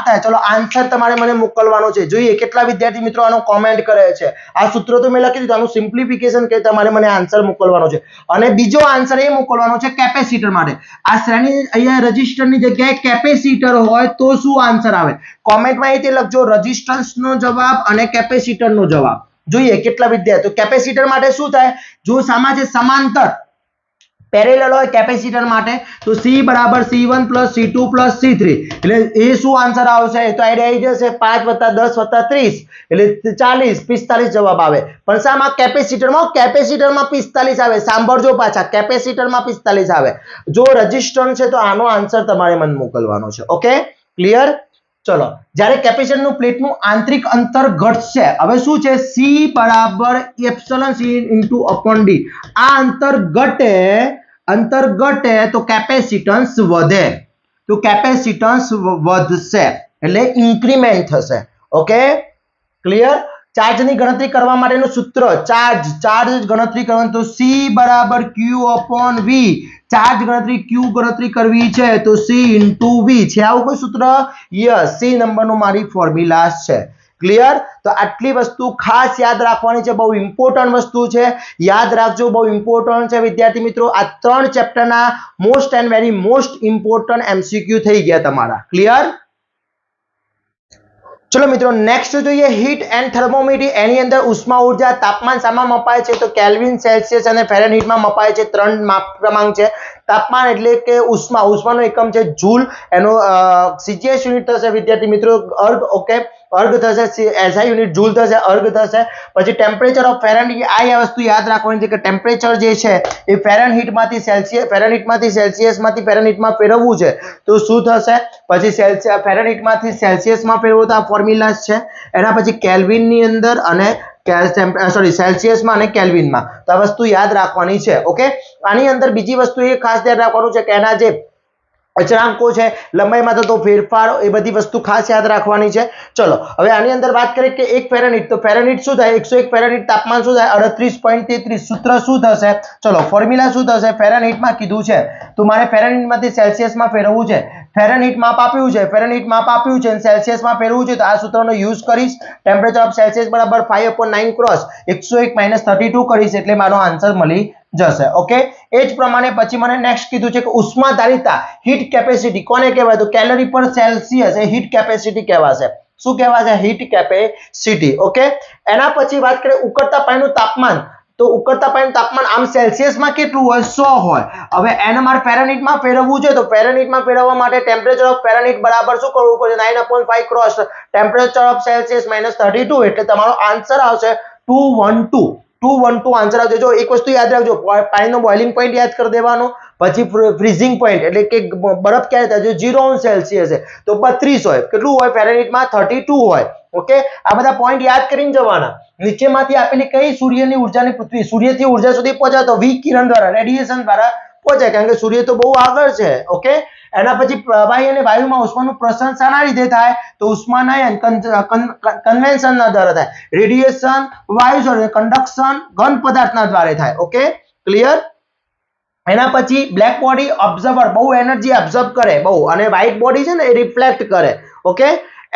થાય ચલો આન્સર તમારે મને મોકલવાનો છે જોઈએ કેટલા વિદ્યાર્થી મિત્રો આનો કોમેન્ટ કરે છે આ સૂત્ર તો મેં લખી દીધું આનું સિમ્પ્લિફિકેશન કે તમારે મને આન્સર મોકલવાનો છે અને બીજો આન્સર એ મોકલવાનો છે કેપેસિટર માટે આ શ્રેણી અહીંયા રેઝિસ્ટરની જગ્યાએ કેપેસિટર હોય તો શું આન્સર આવે કોમેન્ટમાં એ લખજો રેઝિસ્ટન્સનો જવાબ અને કેપેસિટરનો જવાબ જોઈએ કેટલા વિદ્યાર્થીઓ કેપેસિટર માટે શું થાય જો સામા છે સમાંતર પેરેલલ હોય કેપેસિટર માટે તો C = C1 + C2 + C3 એટલે એ શું આન્સર આવશે એ તો આઈડિયા આવી જશે 5 + 10 + 30 એટલે 40 45 જવાબ આવે પણ સામા કેપેસિટરમાં 45 આવે સાંભળજો પાછા કેપેસિટરમાં 45 આવે જો રેઝિસ્ટન્સ છે તો આનો આન્સર તમારે મને મોકલવાનો છે ઓકે ક્લિયર ચલો જ્યારે કેપેસિટરનું પ્લેટનું આંતરિક અંતર ઘટશે હવે શું છે C = εc/d આ અંતર ઘટે તો કેપેસિટન્સ વધે તો કેપેસિટન્સ વધશે એટલે ઇન્ક્રીમેન્ટ થશે ઓકે ક્લિયર ચાર્જની ગણતરી કરવા માટેનું સૂત્ર ચાર્જ ગણતરી કરવાનું તો C = q/v ચાર્જ ગણતરી કરવી છે તો C * v છે આવું કોઈ સૂત્ર યસ C નંબરનું મારી ફોર્મ્યુલા છે ક્લિયર તો આટલી વસ્તુ ખાસ યાદ રાખવાની છે બહુ ઇમ્પોર્ટન્ટ વસ્તુ છે યાદ રાખજો બહુ ઇમ્પોર્ટન્ટ છે વિદ્યાર્થી મિત્રો આ 3 ચેપ્ટરના most and very most important MCQ થઈ ગયા તમારા ક્લિયર ચલો મિત્રો નેક્સ્ટ જોઈએ હીટ એન્ડ થર્મોમીટર એની અંદર ઉષ્મા ઊર્જા તાપમાન સામાં મપાય છે તો કેલ્વિન સેલ્સિયસ અને ફેરનહીટમાં મપાય છે 3 માપ ક્રમાંક છે તાપમાન એટલે કે ઉષ્માનો એકમ છે જૂલ એનો CGS યુનિટ થશે વિદ્યાર્થી મિત્રો અર્ગ ઓકે અર્ગ થશે SI યુનિટ જૂલ થશે અર્ગ થશે પછી ટેમ્પરેચર ઓફ ફેરનહીટ આ વસ્તુ યાદ રાખવાની છે કે ટેમ્પરેચર જે છે એ ફેરનહીટમાંથી સેલ્સિયસમાંથી ફેરનહીટમાં ફેરવવું છે તો શું થશે પછી ફેરનહીટમાંથી સેલ્સિયસમાં ફેરવવું તો આ ફોર્મ્યુલા છે એના પછી કેલ્વિનની અંદર અને સોરી સેલ્સિયસમાં અને કેલ્વિનમાં. તો આ વસ્તુ યાદ રાખવાની છે. ઓકે, આની અંદર બીજી વસ્તુ એ ખાસ ધ્યાન રાખવાનું છે કે એના જે અચળાંકો છે, લંબાઈમાં થતો ફેરફાર, એ બધી વસ્તુ ખાસ યાદ રાખવાની છે. ચલો હવે આની અંદર વાત કરીએ કે 1 ફેરનહીટ, તો ફેરનહીટ શું થાય? 101 ફેરનહીટ તાપમાન શું થાય? 38.33. સૂત્ર શું થશે? ચલો ફોર્મ્યુલા શું થશે? ફેરનહીટમાં કીધું છે તો મારે ફેરનહીટમાંથી સેલ્સિયસમાં ફેરવવું છે. ફેરનહીટ માપ આપ્યું છે, ફેરનહીટ માપ આપ્યું છે અને સેલ્સિયસમાં ફેરવવું છે, તો આ સૂત્રનો યુઝ કરીશ. ટેમ્પરેચર ઓફ સેલ્સિયસ બરાબર 5/9 ક્રોસ 101 - 32 કરીશ એટલે મારો આન્સર મળી જશે. ઓકે, એ જ પ્રમાણે પછી મને નેક્સ્ટ કીધું છે કે ઉષ્માધારિતા, હીટ કેપેસિટી કોને કહેવાય? તો કેલરી પર સેલ્સિયસ એ હીટ કેપેસિટી કહેવાશે. શું કહેવાશે? Heat capacity. ઓકે, એના પછી વાત કરીએ ઉકળતા પાણીનું તાપમાન, તો ઉકળતા પાણીનું તાપમાન આમ સેલ્સિયસમાં કેટલું હોય? 100 હોય. હવે એને મારે ફેરનહીટમાં ફેરવવું છે, તો ફેરનહીટમાં ફેરવવા માટે ટેમ્પરેચર ઓફ ફેરનહીટ બરાબર શું કરવું પડશે? 9/5 ક્રોસ ટેમ્પરેચર ઓફ સેલ્સિયસ -32 એટલે તમારો આન્સર આવશે 212. 212 આન્સર આવશે. જો એક વસ્તુ યાદ રાખજો, પાણીનો બોઇલિંગ પોઈન્ટ યાદ કરી દેવાનો, પછી ફ્રીઝિંગ પોઈન્ટ એટલે કે બરફ ક્યારે થાય? જો 0 સેલ્સિયસ છે તો 32 હોય. કેટલું હોય? ફેરનહીટમાં 32 હોય. ઓકે, આ બધા પોઈન્ટ યાદ કરીને જવાના. નીચેમાંથી આપેલી કઈ સૂર્યની ઉર્જાની પૃથ્વી સૂર્યથી ઉર્જા સુધી પહોંચાડે? તો વિકિરણ દ્વારા, રેડિયેશન દ્વારા પહોંચે, કારણ કે સૂર્ય તો બહુ આગળ છે. ઓકે, એના પછી પ્રવાહી અને વાયુમાં ઉષ્માનું પ્રસરણ શાના લીધે થાય? તો ઉષ્માનયન કન્વેન્શનના દ્વારા થાય. રેડિયેશન વાયુ કંડક્શન ઘન પદાર્થના દ્વારા થાય. Okay, clear? એના પછી બ્લેક બોડી ઓબ્ઝર્વર, બહુ એનર્જી ઓબ્ઝર્વ કરે બહુ, અને વ્હાઇટ બોડી છે ને એ રિફ્લેક્ટ કરે. ઓકે,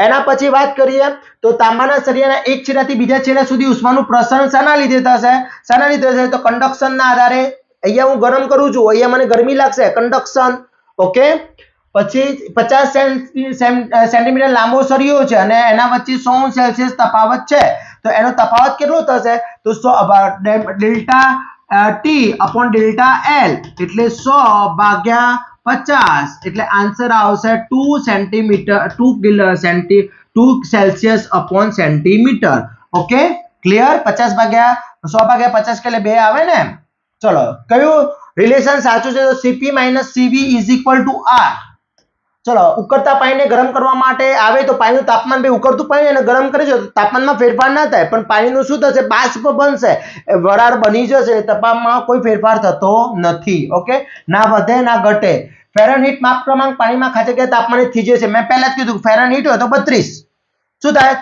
એના પછી વાત કરીએ તો તાંબાના સળિયાના એક છેડાથી બીજા છેડા સુધી ઉષ્માનું પ્રસરણ શાના લીધે થશે? શાના લીધે થશે? તો કંડક્શનના આધારે. અહીંયા હું ગરમ કરું છું, અહીંયા મને ગરમી લાગશે, કંડક્શન. ઓકે, પછી 50 સેન્ટીમીટર લાંબો સળિયો છે અને એના વચ્ચે 100 સેલ્સિયસ તફાવત છે, તો એનો તફાવત કેટલો થશે? તો ડેલ્ટા T/ડેલ્ટા L એટલે 100/50 એટલે આન્સર આવશે 2 સેલ્સિયસ/સેન્ટીમીટર. Okay, clear? 50/100/50 એટલે 2 આવે ને. ચલો, કયું રિલેશન સાચું છે? તો Cp - Cv = R. ચલો, ઉકળતા પાણીને ગરમ કરવા માટે આવે તો પાણીનું તાપમાન, ભાઈ ઉકળતું પાણી અને ગરમ કરી દો તાપમાનમાં ફેરફાર ના થાય, પણ પાણીનું શું થશે? બાષ્પ બનશે, વરાળ બની જશે, તાપમાનમાં કોઈ ફેરફાર થતો નથી. ઓકે, ના વધે ના ઘટે. ફેરનહીટ માપ ક્રમાંક પાણીમાં ખાદ્ય તાપમાને થીજે છે. મેં પહેલા જ કીધું ફેરનહીટ હોય તો 32, શું થાય?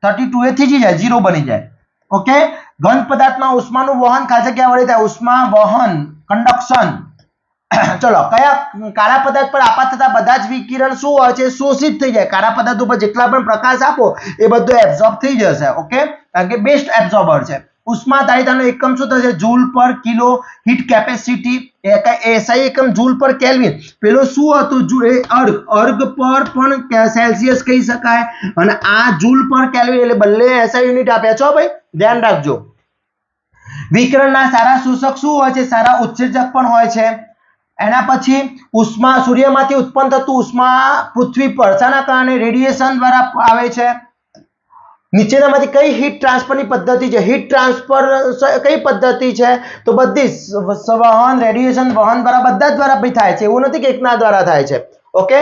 32 એ થીજી જાય, 0 બની જાય. ઓકે, ઘન પદાર્થમાં ઉષ્માનું વહન ખાલી જગ્યા વડે થાય. ઉષ્મા વહન, કંડક્શન. ચલો, કયા કાળા પદાર્થ પર આપાત થતા બધા જ વિકિરણ શું હોય છે? શોષિત થઈ જાય. કાળા પદાર્થ ઉપર જેટલા પણ પ્રકાશ આપો એ બધું એબ્ઝોર્બ થઈ જશે. ઓકે, કારણ કે બેસ્ટ એબ્ઝોર્બર છે. ઉષ્માધારિતાનો એકમ શું થશે? જૂલ પર કિલો. હીટ કેપેસિટી એસઆઈ એકમ જૂલ પર કેલ્વિન. પેલો શું હતું? અર્ગ પર પણ સેલ્સિયસ કહી શકાય, અને આ જૂલ પર કેલ્વિન, એટલે બંને એસઆઈ યુનિટ આપ્યા છો ભાઈ, ધ્યાન રાખજો. વિકિરણના સારા શોષક શું હોય છે? સારા ઉત્સર્જક પણ હોય છે. એના પછી ઉષ્મા, સૂર્યમાંથી ઉત્પન્ન થતું ઉષ્મા પૃથ્વી પર શાના કારણે? રેડિયેશન દ્વારા આવે છે. નીચેનામાંથી કઈ હીટ ટ્રાન્સફરની પદ્ધતિ છે? હીટ ટ્રાન્સફર કઈ પદ્ધતિ છે? તો બધી વહન, રેડિયેશન વહન દ્વારા બધા દ્વારા ભાઈ થાય છે, એવું નથી કે એકના દ્વારા થાય છે. ઓકે,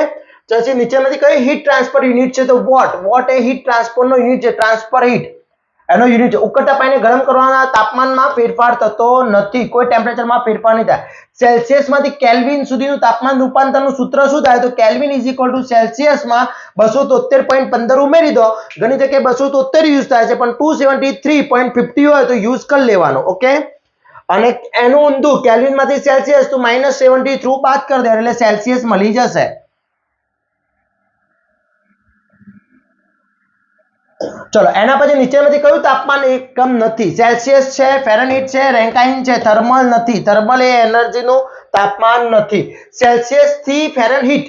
પછી નીચેનામાંથી કઈ હીટ ટ્રાન્સફર યુનિટ છે? તો વોટ એ હીટ ટ્રાન્સફરનો યુનિટ છે. ટ્રાન્સફર હીટ એનો યુનિટ છે. ઉકળતા પાણીને ગરમ કરવાના તાપમાનમાં ફેરફાર થતો નથી, કોઈ ટેમ્પરેચરમાં ફેરફાર નહીં થાય. સેલ્સિયસમાંથી કેલ્વિન સુધીનું તાપમાન રૂપાંતરનું સૂત્ર શું થાય? તો કેલ્વિન = સેલ્સિયસમાં 273.15 ઉમેરી દો. ઘણી જગ્યાએ 273 યુઝ થાય છે, પણ 273.50 હોય તો યુઝ કરી લેવાનો. ઓકે, અને એનું ઊંધું કેલ્વિનમાંથી સેલ્સિયસ તો -73 બાદ કરી દે એટલે સેલ્સિયસ મળી જશે. ચલો, એના પછી નીચેમાંથી કયું તાપમાન એકમ નથી? સેલ્સિયસ છે, ફેરનહીટ છે, રેન્કાઇન છે, થર્મલ નથી. થર્મલ એ એનર્જીનું તાપમાન નથી. સેલ્સિયસ થી ફેરનહીટ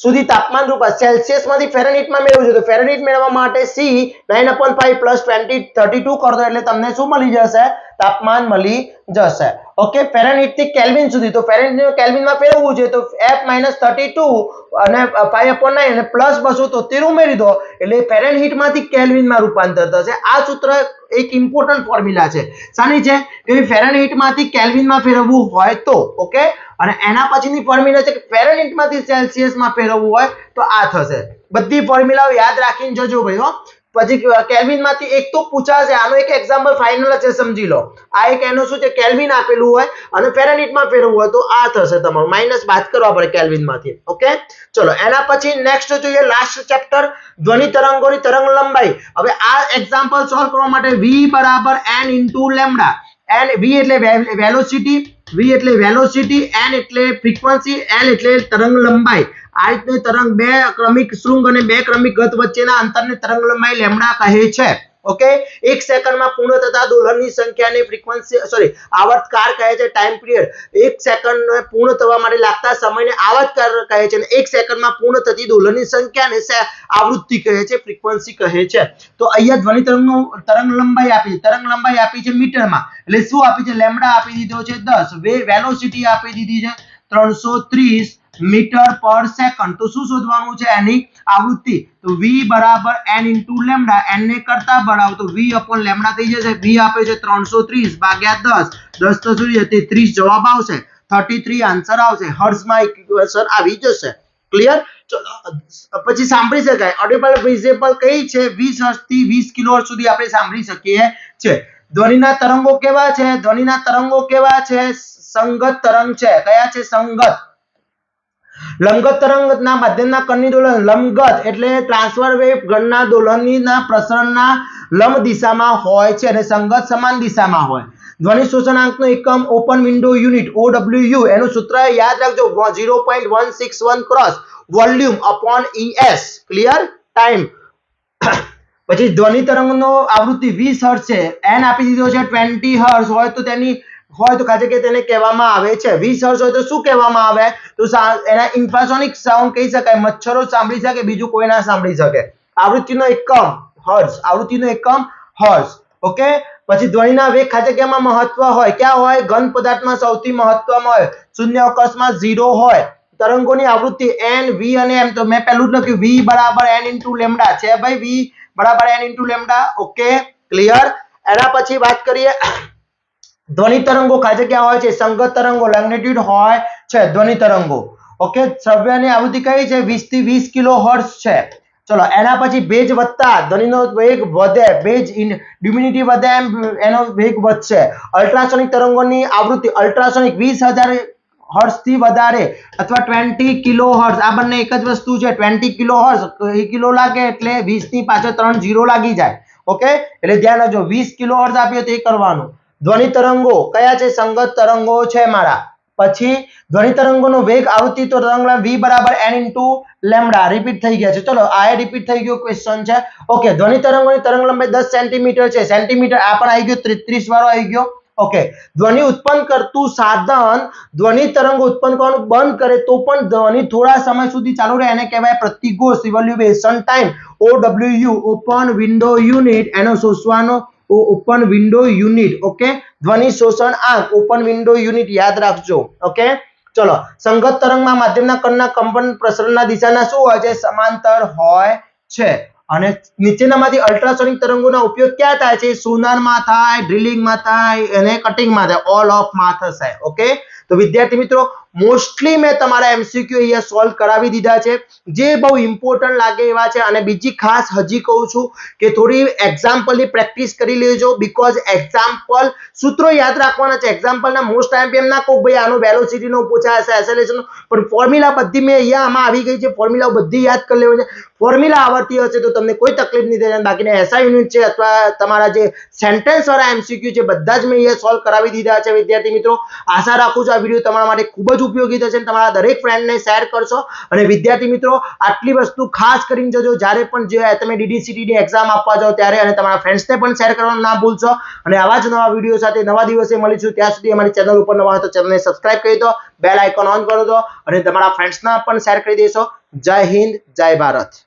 સુધી તાપમાન રૂપા સેલ્સિયસમાંથી ફેરનહીટમાં મેળવવું છે, તો ફેરનહીટ મેળવવા માટે C 9/5 + 32 કરી દો એટલે તમને શું મળી જશે? તાપમાન મળી જશે. ઓકે, ફેરનહીટ થી કેલ્વિન સુધી, તો ફેરનહીટ કેલ્વિનમાં ફેરવવું છે તો F - 32 અને 5/9 અને +273 ઉમેરી દો એટલે ફેરનહીટમાંથી કેલ્વિનમાં રૂપાંતર થશે. આ સૂત્ર એક ઇમ્પોર્ટન્ટ ફોર્મ્યુલા છે. શાની છે? કે ફેરનહીટમાંથી કેલ્વિનમાં ફેરવવું હોય તો. ઓકે, અને એના પછીની ફોર્મ્યુલા છે કે ફેરનહીટમાંથી સેલ્સિયસમાં ફેરવવું હોય તો આ થશે. બધી ફોર્મ્યુલાઓ યાદ રાખીને જજો ભાઈ હો. પછી કેલ્વિન માંથી એક તો પૂછાશે, આનો એક એક્ઝામ્પલ ફાઇનલ છે, સમજી લો. આ એક એનો શું છે, કેલ્વિન આપેલું હોય અને ફેરનહીટ માં ફેરવવું હોય તો આ થશે તમારું, માઈનસ બાદ કરવા પડે કેલ્વિન માંથી. ઓકે, ચલો એના પછી નેક્સ્ટ જોઈએ લાસ્ટ ચેપ્ટર, ધ્વનિ તરંગોની તરંગ લંબાઈ. હવે આ એક્ઝામ્પલ સોલ્વ કરવા માટે v બરાબર n into lambda. n v એટલે વેલોસિટી, v એટલે વેલોસિટી, n એટલે ફ્રીક્વન્સી, l એટલે તરંગ લંબાઈ. આ રીતે તરંગ બે ક્રમિક શૃંગ અને બે ક્રમિક ગત વચ્ચેના અંતરને તરંગ લંબાઈ લેમ્ડા કહે છે. ઓકે, 1 સેકન્ડમાં પૂર્ણ થતા દોલનની સંખ્યાને ફ્રીક્વન્સી આવર્તકાળ કહે છે. ટાઈમ પીરિયડ 1 સેકન્ડ પૂર્ણ થવા માટે લાગતા સમયને આવર્તકાળ કહે છે અને 1 સેકન્ડમાં પૂર્ણ થતી દોલનની સંખ્યાને આવૃત્તિ કહે છે, ફ્રીક્વન્સી કહે છે. તો અહીંયા ધ્વનિ તરંગનું તરંગ લંબાઈ આપી છે, તરંગ લંબાઈ આપી છે મીટરમાં, એટલે શું આપી છે, લેમ્ડા આપી દીધો છે 10, વેલોસિટી આપી દીધી છે 330 મીટર પર સેકન્ડ. તો શું શોધવાનું છે, એની આવૃત્તિ. તો v બરાબર n ઇન્ટુ લેમ્ડા, n ને કરતા બળાવો તો v અપોન લેમ્ડા થઈ જશે. v આપે છે 330 ભાગ્યા 10, 10 તો શું છે 30 જવાબ આવશે, 33 આન્સર આવશે. હર્ટ્ઝમાં ઇક્વેશન આવી જશે. ક્લિયર? પછી સાંભળી શકાય ઓડિબલ વિઝિબલ કઈ છે, 20 હર્ટ્ઝ થી 20 કિલોહર્ટ્ઝ સુધી આપણે સાંભળી શકીએ છે. ધ્વનિના તરંગો કેવા છે, ધ્વનિના તરંગો કેવા છે, સંગત તરંગ છે. કયા છે, સંગત. લંબગત તરંગના માધ્યમના કણની દોલન, લંબગત એટલે ટ્રાન્સવર વેવ ગણના દોલનના પ્રસરણના લંબ દિશામાં હોય છે અને સંગત સમાન દિશામાં હોય. ધ્વનિ શોષણાંકનો એકમ ઓપન વિન્ડો યુનિટ OWU, એનું સૂત્ર યાદ રાખજો 0.161 cross volume upon ES. Clear? Time. પછી ધ્વનિ તરંગનો આવૃત્તિ 20 હર્ટ્ઝ છે, n આપી દીધો છે 20 હર્ટ્ઝ હોય તો તેની હોય તો ખાતે કે તેને કહેવામાં આવે છે 20 હર્ટ્ઝ હોય તો શું કહેવામાં આવે, તો એના ઇન્ફ્રાસોનિક સાઉન્ડ કહી શકાય, મચ્છરો સાંભળી શકે, બીજું કોઈ ના સાંભળી શકે. આવૃત્તિનો એકમ હર્ટ્ઝ, આવૃત્તિનો એકમ હર્ટ્ઝ. ઓકે, પછી ધ્વનિના વેગ ખાતે મહત્વ હોય, ક્યાં હોય, ઘન પદાર્થમાં સૌથી મહત્વમાં હોય, શૂન્ય અવકાશમાં 0 હોય. તરંગોની આવૃત્તિ n v અને m, તો મેં પહેલું જ લખ્યું v બરાબર n ઇન્ટુ લેમ્ડા છે ભાઈ, v બરાબર n into lambda. Okay, clear? એના પછી વાત કરીએ ધ્વનિ તરંગો ખાતે ક્યાં હોય છે, સંગત તરંગો, મેગ્નિટ્યુડ હોય છે ધ્વનિ તરંગો. ઓકે, શ્રવ્યની આવૃત્તિ કઈ છે, 20 થી 20 કિલોહર્ટ્ઝ છે. ચલો એના પછી ભેજ વધતા ધ્વનિનો વેગ વધે, ભેજ ડ્યુમિનિટી વધે એમ એનો વેગ વધશે. અલ્ટ્રાસોનિક તરંગોની આવૃત્તિ, અલ્ટ્રાસોનિક 20,000 હર્ટ્ઝ થી વધારે અથવા 20 કિલોહર્ટ્ઝ, આ બંને એક જ વસ્તુ છે. 20 કિલોહર્ટ્ઝ, 1 કિલો લાગે એટલે 20 ની પાછળ 3 0 લાગી જાય. ઓકે, એટલે ધ્યાન રાખજો, 20 કિલોહર્ટ્ઝ આપ્યો તો એ કરવાનું. ધ્વનિ તરંગો કયા છે, સંગત તરંગો છે મારા. પછી ધ્વનિ તરંગોનો વેગ આવૃત્તિ તો તરંગ v બરાબર n ઇન્ટુ લેમ્ડા. રિપીટ થઈ ગયા છે, ચલો આ રિપીટ થઈ ગયો ક્વેશ્ચન છે. ઓકે, ધ્વનિ તરંગોની તરંગ લંબાઈ 10 સેન્ટીમીટર છે, સેન્ટીમીટર આ પણ આવી ગયો, 33 વાળો આવી ગયો. ઓકે, ધ્વનિ ઉત્પન્ન કરતું સાધન ધ્વનિ તરંગો ઉત્પન્ન કરવાનું બંધ કરે તો પણ ધ્વનિ થોડા સમય સુધી ચાલુ રહે, એને કહેવાય પ્રતિઘોષ, evolution time, OWU, open window unit, એનો શોષવાનો ઓપન વિન્ડો યુનિટ. ઓકે, ધ્વનિ શોષણ આંક, ઓપન વિન્ડો યુનિટ યાદ રાખજો. ઓકે, ચલો સંગત તરંગમાં માધ્યમના કણના કંપન પ્રસરણના દિશાના શું હોય છે, સમાંતર હોય છે. અને નીચેનામાંથી અલ્ટ્રાસોનિક તરંગોનો ઉપયોગ ક્યાં થાય છે, સોનારમાં થાય, ડ્રિલિંગમાં થાય અને કટિંગમાં થાય, ઓલ ઓફ માં થશે. ઓકે, તો વિદ્યાર્થી મિત્રો મોસ્ટલી મેં તમારા MCQ અહીંયા સોલ્વ કરાવી દીધા છે, જે બહુ ઇમ્પોર્ટન્ટ લાગે એવા છે. અને બીજી ખાસ હજી કહું છું કે થોડી એક્ઝામ્પલની પ્રેક્ટિસ કરી લેજો, બીકોઝ એક્ઝામ્પલ સૂત્રો યાદ રાખવાના છે. એક્ઝામ્પલના મોસ્ટ ટાઈમ એમ ના કહું ભાઈ આનો વેલોસિટીનો પૂછાશે, એસેલેરેશનનો, પણ ફોર્મ્યુલા બધી મેં અહીંયા આમાં આવી ગઈ છે, ફોર્મ્યુલા બધી યાદ કરી લેવાની છે. ફોર્મ્યુલા આવડતી હશે તો તમને કોઈ તકલીફ નહીં થાય. બાકીના એસઆઈ યુનિટ છે અથવા તમારા જે સેન્ટેન્સ વાળા MCQ છે બધા જ મેં અહીંયા સોલ્વ કરાવી દીધા છે. વિદ્યાર્થી મિત્રો આશા રાખું છું આ વિડીયો તમારા માટે ખૂબ જ ઉપયોગી થશે, તમારા દરેક ફ્રેન્ડને શેર કરશો. અને વિદ્યાર્થી મિત્રો આટલી વસ્તુ ખાસ કરીને જજો જ્યારે પણ જે તમે DDCT ની એક્ઝામ આપવા જાઓ ત્યારે, અને તમારા ફ્રેન્ડ્સને પણ શેર કરવાનું ના ભૂલશો. અને આવા જ નવા વિડીયો સાથે નવા દિવસે મળીશું. ત્યાં સુધી અમારી ચેનલ ઉપર નવા હોય તો ચેનલને સબસ્ક્રાઇબ કરી દો, બેલ આઇકોન ઓન કરી દો અને તમારા ફ્રેન્ડ્સના પણ શેર કરી દેશો. જય હિન્દ, જય ભારત.